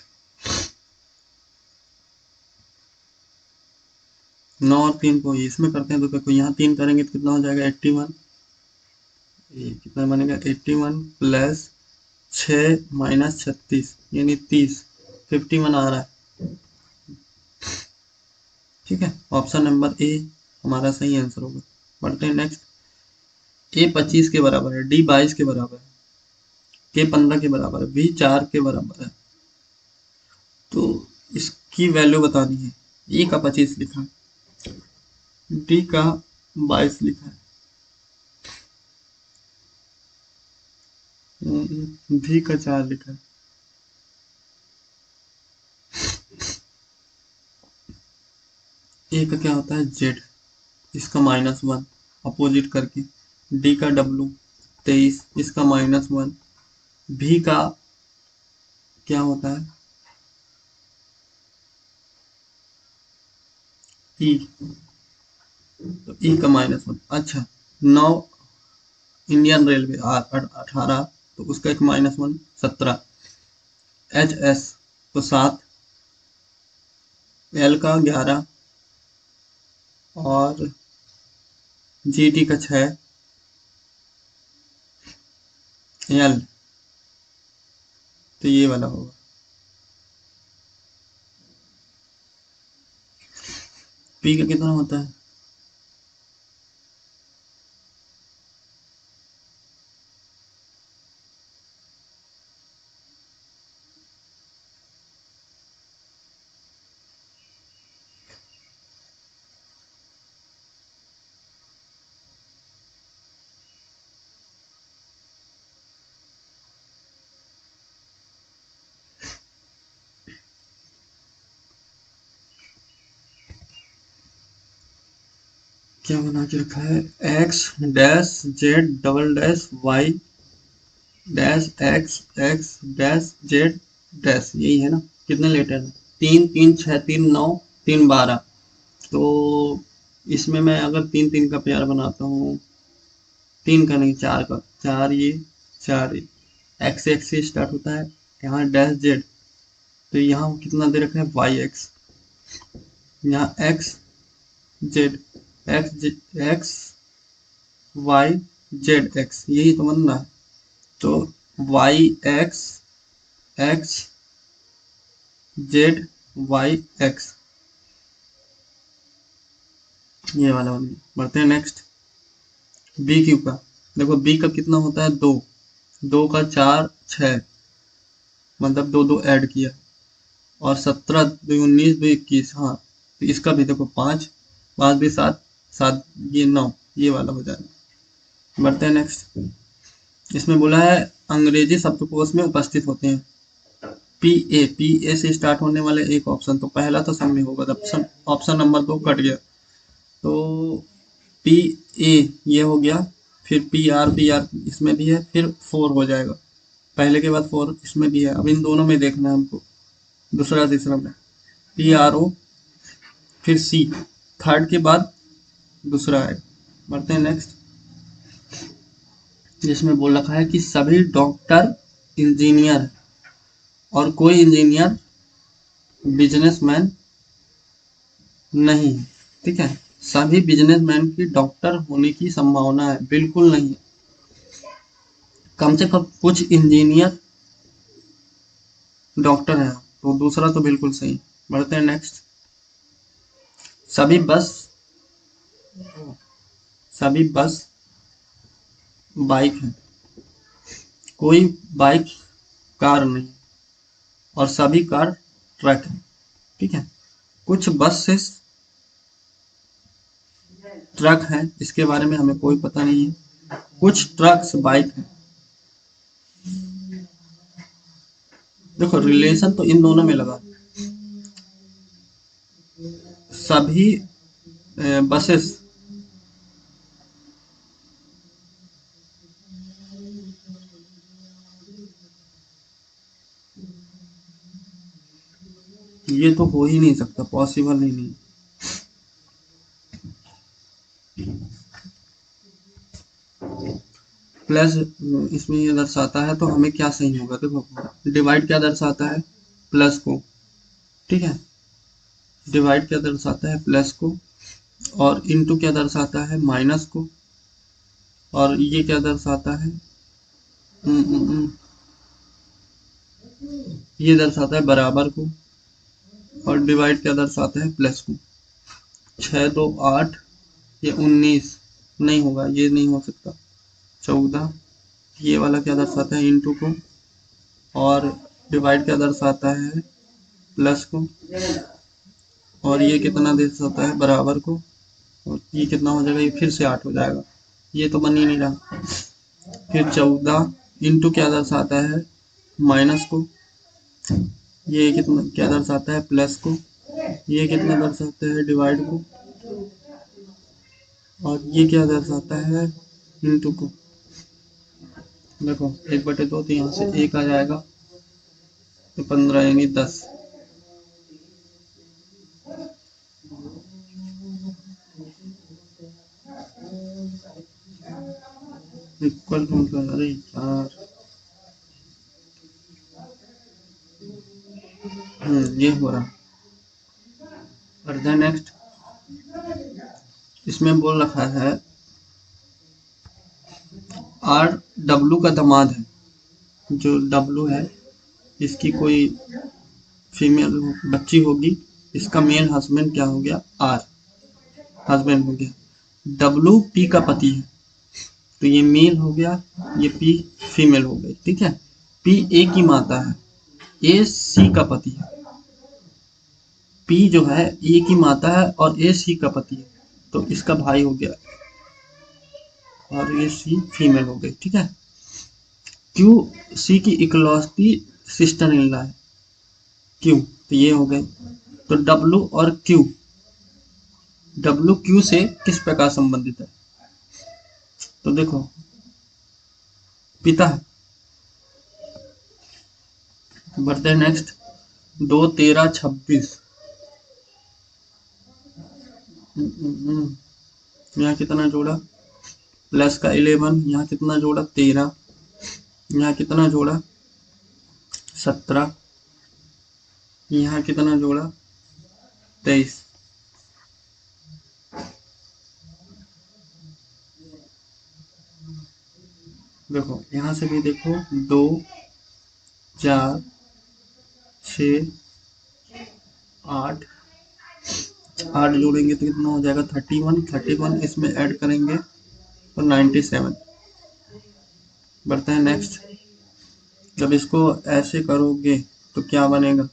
9 और 3 को इसमें करते हैं, तो देखो यहाँ 3 करेंगे तो कितना हो जाएगा 81। ये कितना बनेगा 81 प्लस 6 माइनस 36 यानी 30, 51 आ रहा है। ठीक है, ऑप्शन नंबर ए हमारा सही आंसर होगा। बढ़ते हैं नेक्स्ट। ए 25 के बराबर है, डी 22 के बराबर है, के 15 के बराबर है, बी 4 के बराबर है। तो इसकी वैल्यू बतानी है। ए का 25 लिखा है, डी का 22 लिखा है, भी का 4 लिखा है। ए का क्या होता है जेड, इसका -1 अपोजिट करके। डी का डब्लू 23, इसका -1। भी का क्या होता है ई, तो ई का -1। अच्छा, 9 इंडियन रेलवे 18, तो उसका एक -1 17। एच एस तो 7, एल का 11 और जी टी का 6, एल तो ये वाला होगा। पी का कितना होता है? क्या बना के रखा है? X dash z double dash y dash x x dash z dash, यही है ना? कितने लेटर है? 3 3 6 3 9 3 12। तो इसमें मैं अगर 3 3 का पेयर बनाता हूँ, 3 का नहीं 4 का, 4 ये 4 ये, एक्स एक्स से स्टार्ट होता है, यहाँ डैश जेड, तो यहाँ कितना दे रखा है? वाई एक्स, यहाँ x z, x y z x, यही तो बन रहा है। तो y x x z y x, ये वाला बन गया। बढ़ते हैं नेक्स्ट, बी क्यू का। देखो बी का कितना होता है? 2, 2 का 4 6, मतलब 2 2 ऐड किया, और 17 2 19 2 21, हाँ। तो इसका भी देखो 5 5 भी 7 7 ये 9, ये वाला हो जाएगा। बढ़ते हैं नेक्स्ट, इसमें बोला है अंग्रेजी शब्दकोश में उपस्थित होते हैं। पी ए से स्टार्ट होने वाले एक ऑप्शन, तो पहला तो सब में होगा, ऑप्शन ऑप्शन नंबर 2 कट गया। तो पी ए ये हो गया, फिर पी आर इसमें भी है, फिर 4 हो जाएगा, पहले के बाद 4 इसमें भी है। अब इन दोनों में देखना है हमको, दूसरा तीसरा में पी आर ओ, फिर सी, थर्ड के बाद दूसरा है। बढ़ते हैं नेक्स्ट, जिसमें बोल रखा है कि सभी डॉक्टर इंजीनियर और कोई इंजीनियर बिजनेसमैन नहीं है। ठीक है, सभी बिजनेसमैन की डॉक्टर होने की संभावना है बिल्कुल नहीं है, कम से कम कुछ इंजीनियर डॉक्टर है, तो दूसरा तो बिल्कुल सही। बढ़ते हैं नेक्स्ट, सभी बस सभी बस बाइक है, कोई बाइक कार नहीं, और सभी कार ट्रक है। ठीक है, कुछ बस से ट्रक है, इसके बारे में हमें कोई पता नहीं है, कुछ ट्रक्स बाइक है। देखो रिलेशन तो इन दोनों में लगा, सभी बसेस, ये तो हो ही नहीं सकता, पॉसिबल ही नहीं। प्लस इसमें ये दर्शाता है, तो हमें क्या सही होगा? देखो डिवाइड क्या दर्शाता है? प्लस को। ठीक है, डिवाइड क्या दर्शाता है? प्लस को। और इनटू क्या दर्शाता है? माइनस को। और ये क्या दर्शाता है? हम्म, हम्म, ये दर्शाता है बराबर को। और डिवाइड क्या दर्शाता है? प्लस को। 6 2 8, ये 19 नहीं होगा, ये नहीं हो सकता। 14, ये वाला क्या दर्शाता है? इंटू को। और डिवाइड क्या दर्शाता है? प्लस को। और ये कितना दर्शाता है? बराबर को। और ये कितना हो जाएगा? ये फिर से 8 हो जाएगा, ये तो बन ही नहीं रहा। फिर 14 इंटू क्या दर्शाता है? माइनस को। ये कितना क्या दर्शाता है? प्लस को। ये कितना दर्शाता है? डिवाइड को। और ये क्या दर्शाता है? इंटू को। देखो 1/2, तो यहाँ से 1 आ जाएगा, तो 15 यानी 10। इक्वल मतलब, अरे यार, ये हो रहा। और नेक्स्ट, इसमें बोल रखा है आर डब्लू का दामाद है, जो डब्लू है इसकी कोई फीमेल बच्ची होगी, इसका मेल हस्बैंड क्या हो गया, आर हस्बैंड हो गया। डब्लू पी का पति है, तो ये मेल हो गया, ये पी फीमेल हो गई, ठीक है। पी ए की माता है, ए सी का पति है। पी जो है ए की माता है और ए सी का पति है, तो इसका भाई हो गया, और ये सी फीमेल हो गई, ठीक है। क्यू सी की इकलौती सिस्टर इन लॉ है, क्यू, तो ये हो गए। तो डब्लू और क्यू, डब्लू क्यू से किस प्रकार संबंधित है, तो देखो पिता है। बढ़ते हैं नेक्स्ट। 2 13 26, यहाँ कितना जोड़ा, प्लस का 11, यहाँ कितना जोड़ा 13, यहाँ कितना जोड़ा 17, यहाँ कितना जोड़ा 23। देखो यहाँ से भी देखो, 2 4 6 8, 8 जोड़ेंगे तो कितना हो जाएगा 31, 31 इसमें ऐड करेंगे तो 97। बढ़ते हैं नेक्स्ट। जब इसको ऐसे करोगे तो क्या बनेगा,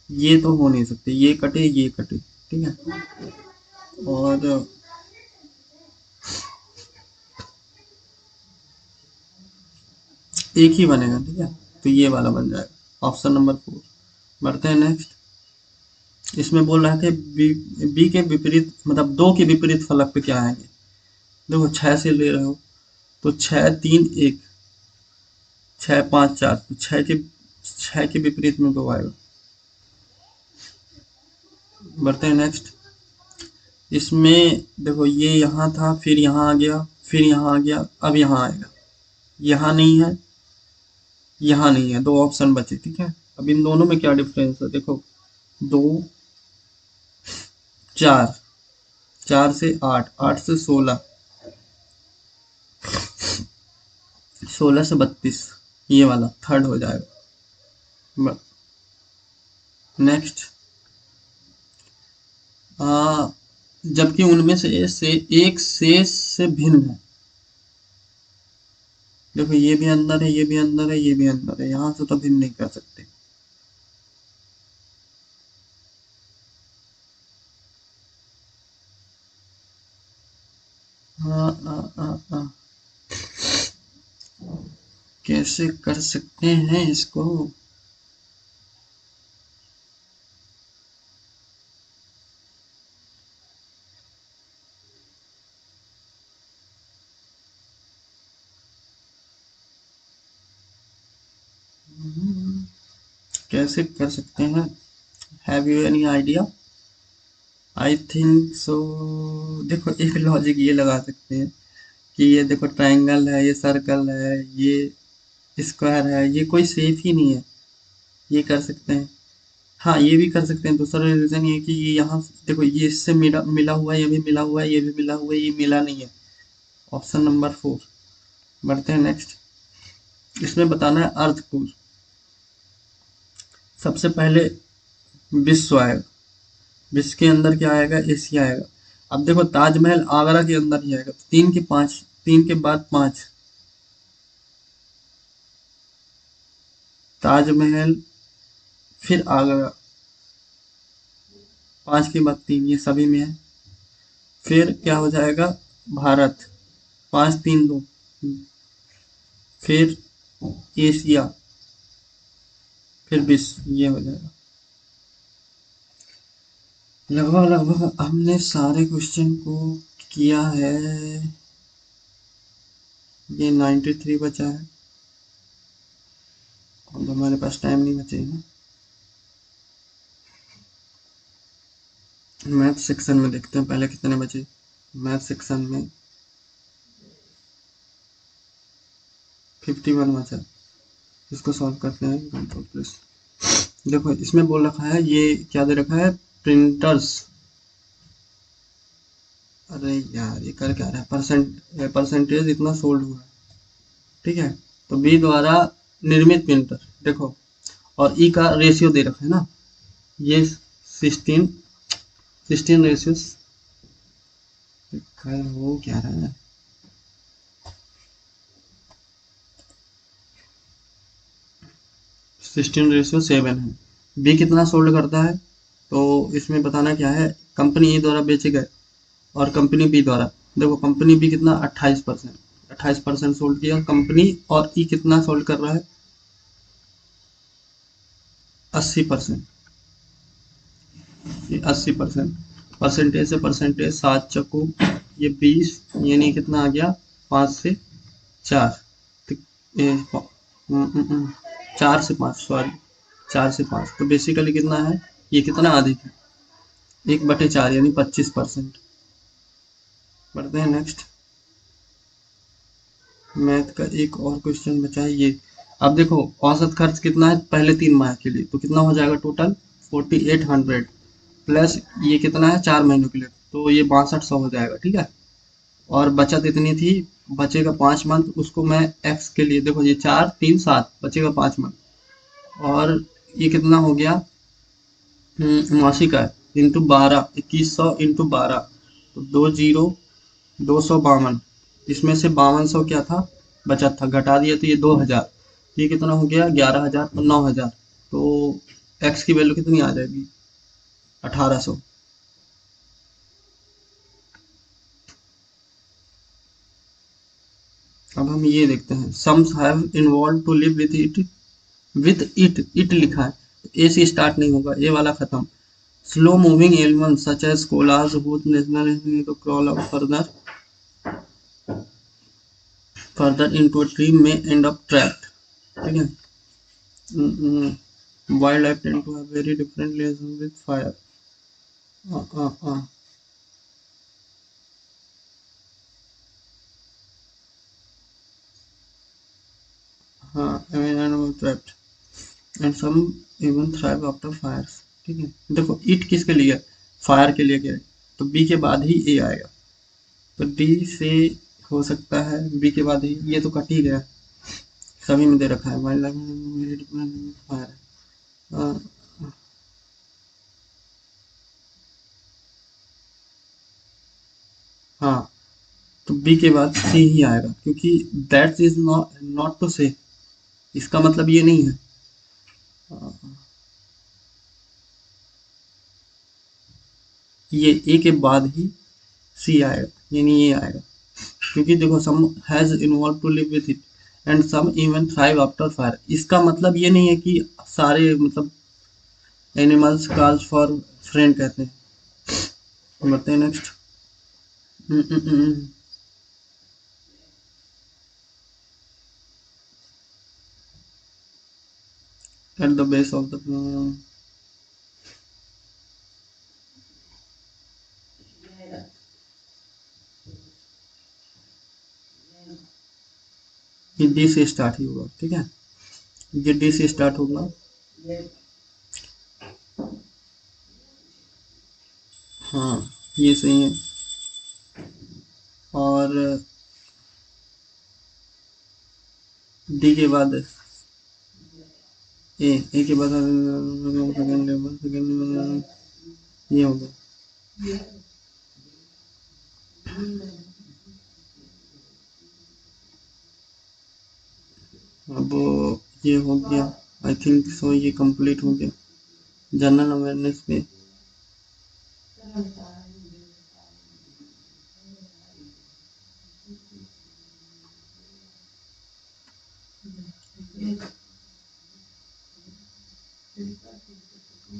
ये तो हो नहीं सकते, ये कटे ये कटे, ठीक है। और एक ही बनेगा, ठीक है, तो ये वाला बन जाएगा ऑप्शन नंबर 4। बढ़ते हैं नेक्स्ट। इसमें बोल रहा था बी के विपरीत, मतलब 2 के विपरीत फलक पे क्या आएंगे। देखो 6 से ले रहे हो तो 6 3 1, 6 5 4, तो 6 के विपरीत में 2 आएगा। बढ़ते हैं नेक्स्ट। इसमें देखो ये यहाँ था, फिर यहाँ आ गया, फिर यहाँ आ गया, अब यहाँ आएगा। यहाँ नहीं है, यहाँ नहीं है, 2 ऑप्शन बचे, ठीक है। अब इन दोनों में क्या डिफरेंस है, देखो 2 4, 4 से 8, 8 से 16, 16 से 32, ये वाला थर्ड हो जाएगा। नेक्स्ट। जबकि उनमें से एक शेष से भिन्न है। देखो ये भी अंदर है, ये भी अंदर है, ये भी अंदर है, यहाँ से तो भिन्न नहीं कर सकते। हाँ हाँ हाँ हाँ, कैसे कर सकते हैं इसको। कैसे कर सकते हैं, have you any idea. I think so. देखो एक लॉजिक ये लगा सकते हैं कि ये देखो ट्रायंगल है, ये सर्कल है, ये स्क्वायर है, ये कोई शेप ही नहीं है, ये कर सकते हैं। हाँ ये भी कर सकते हैं। दूसरा रीजन ये कि ये यहाँ देखो, ये इससे मिला मिला हुआ है, ये भी मिला हुआ है, ये भी मिला हुआ है, ये मिला नहीं है। Option number 4। बढ़ते हैं नेक्स्ट। इसमें बताना है अर्धपुर। सबसे पहले विश्व आएगा, विश्व के अंदर क्या आएगा, एशिया आएगा। अब देखो ताजमहल आगरा के अंदर ही आएगा, तो 3 के 5, 3 के बाद 5, ताजमहल फिर आगरा, 5 के बाद 3, ये सभी में है। फिर क्या हो जाएगा, भारत, 5 3 2, फिर एशिया, फिर विश्व, ये हो जाएगा। लगभग लगभग हमने सारे क्वेश्चन को किया है। ये 93 बचा है, अब हमारे पास टाइम नहीं बचेगा। मैथ सेक्शन में देखते हैं पहले कितने बचे। मैथ सेक्शन में 51 बचा, इसको सॉल्व करते हैं कंट्रोल प्लस। देखो इसमें बोल रखा है, ये क्या दे रखा है, प्रिंटर्स अरे यार ये कर क्या रहा है, परसेंटेज इतना सोल्ड हुआ है, ठीक है। तो बी द्वारा निर्मित प्रिंटर देखो, और ई का रेशियो दे रखा है ना, ये 16, 16 रेशियो, हो क्या रहा है, 16:7 है। बी कितना सोल्ड करता है, तो इसमें बताना क्या है, कंपनी ए द्वारा बेचे गए और कंपनी बी द्वारा, देखो कंपनी बी कितना 28%, 28% सोल्ड किया कंपनी, और ई कितना सोल्ड कर रहा है 80%, ये 80%, परसेंटेज से परसेंटेज 7 चक्कू, ये 20, यानी कितना आ गया 5 से 4, तो ये 4 से 5, सॉरी 4 से 5, तो बेसिकली कितना है, ये कितना अधिक है, 1/4 यानी 25%। बढ़ते हैं नेक्स्ट, मैथ का एक और क्वेश्चन बचा है ये। अब देखो औसत खर्च कितना है पहले 3 माह के लिए, तो कितना हो जाएगा टोटल 4800, प्लस ये कितना है 4 महीनों के लिए, तो ये 6200 हो जाएगा, ठीक है। और बचत इतनी थी, बचेगा 5 मंथ, उसको मैं एक्स के लिए, देखो ये 4 3 7 बचेगा 5 मंथ, और ये कितना हो गया, मासिक है, इंटू 12, 2100 इंटू 12, तो 20, 252, इसमें से 5200 क्या था, बचत था, घटा दिया तो ये 2000, ये कितना हो गया 11000 और 9000, तो एक्स की वैल्यू कितनी आ जाएगी 1800। अब हम ये देखते हैं, sums have involve to live with it लिखा है, ए से स्टार्ट नहीं होगा, ए वाला खत्म। Slow moving element such as koalas booth national to crawl up further into a tree में एंड अप ट्रैप्ड, ठीक है। Wildlife tend to have very different relations with fire. Uh, uh, uh. हाँ, I mean animal trapped and some even thrive after fires. ठीक है, देखो ईट किसके लिए, fire के लिए गया है, तो बी के बाद ही ए आएगा, तो डी से हो सकता है, बी के बाद ही, ये तो कट ही गया, सभी में दे रखा है वाइल्ड लाइफ फायर। हाँ, तो बी के बाद सी ही आएगा, क्योंकि that is not not to say, इसका मतलब ये नहीं है, ये ए के बाद ही सी आएगा, यानी ये आएगा, क्योंकि देखो some has involve to live with it and some even thrive after fire, इसका मतलब ये नहीं है कि सारे मतलब एनिमल्स कॉल्स फॉर फ्रेंड कहते हैं। बढ़ते हैं next, at the base of the, ये डी से स्टार्ट ही होगा, ठीक है, ये डी से स्टार्ट होगा, हाँ ये सही है, और डी के बाद ए के बाद सेकंड लेवल, सेकंड ये होगा, अब ये हो गया, आई थिंक सो ये कंप्लीट हो गया जनरल अवेयरनेस पे।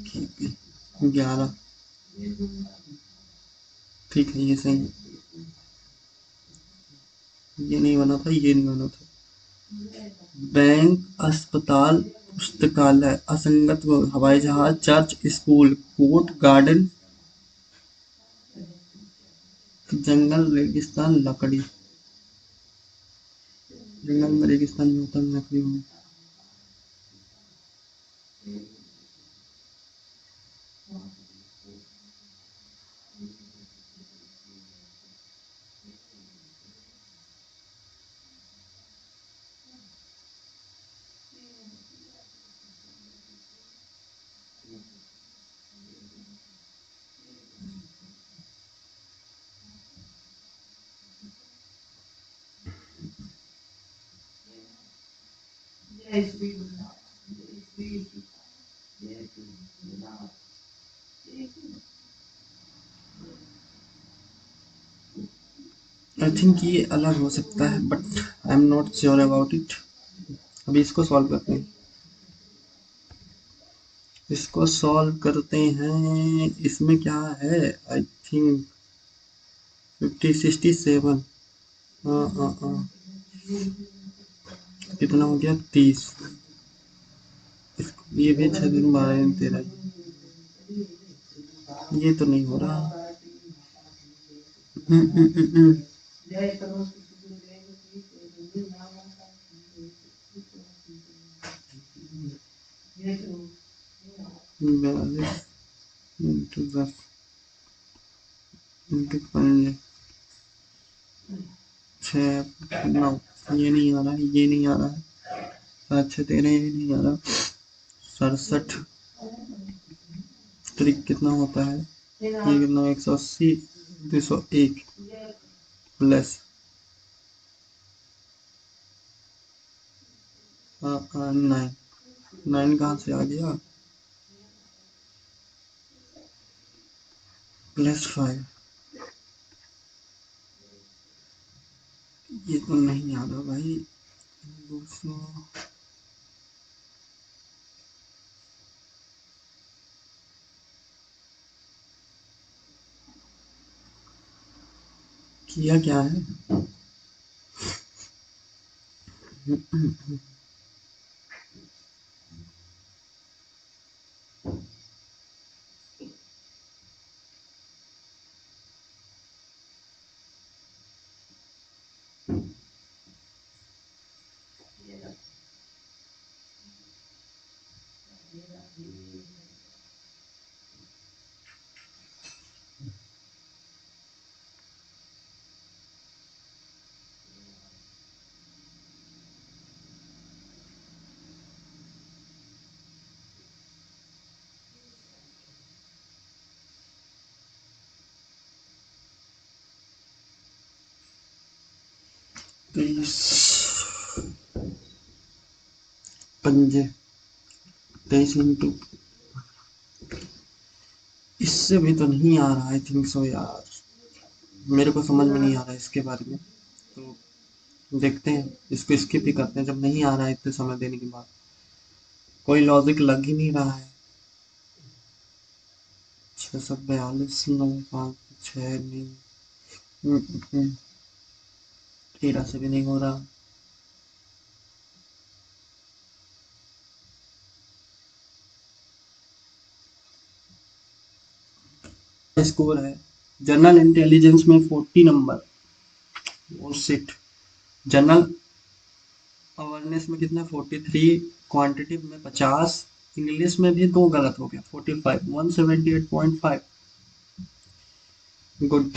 ठीक है 11, ठीक है ये सही है, ये नहीं बना था, ये नहीं बना था, बैंक, अस्पताल, पुस्तकालय, असंगत हवाई जहाज, चर्च, स्कूल, कोर्ट, गार्डन, जंगल, रेगिस्तान, लकड़ी, जंगल में रेगिस्तान में होता है, लकड़ी में, आई थिंक ये अलग हो सकता है but I am not sure about it. अभी इसको सॉल्व करते हैं। इसमें क्या है, आई थिंक 50 67। हाँ, कितना हो गया 30। ये भी 6 दिन 12 दिन 13। ये तो नहीं हो रहा। हम्म, हम्म, हम्म, हम्म। 42 इंटू 10 इंटू 5 6 9। ये नहीं आ रहा है, ये नहीं आ रहा है। 7 6 13, ये नहीं आ रहा। 67 त्रिक कितना होता है, ये कितना 180 201 प्लस 9। 9 कहाँ से आ गया, +5। ये तो नहीं आ रहा भाई। 200 किया क्या है। 23 पंजे 23 इंटू, इससे भी तो नहीं आ रहा। आई थिंक सो यार, मेरे को समझ में नहीं आ रहा है इसके बारे में। तो देखते हैं, इसको स्किप ही करते हैं जब नहीं आ रहा है इतने समय देने के बाद। कोई लॉजिक लग ही नहीं रहा है। 642 9 5 6 नहीं। 13 से भी नहीं हो रहा। स्कोर है जनरल इंटेलिजेंस में 40 number. Oh shit. General awareness में कितना 43, क्वांटिटिव में 50, इंग्लिश में भी दो गलत हो गया 45 178.5। गुड।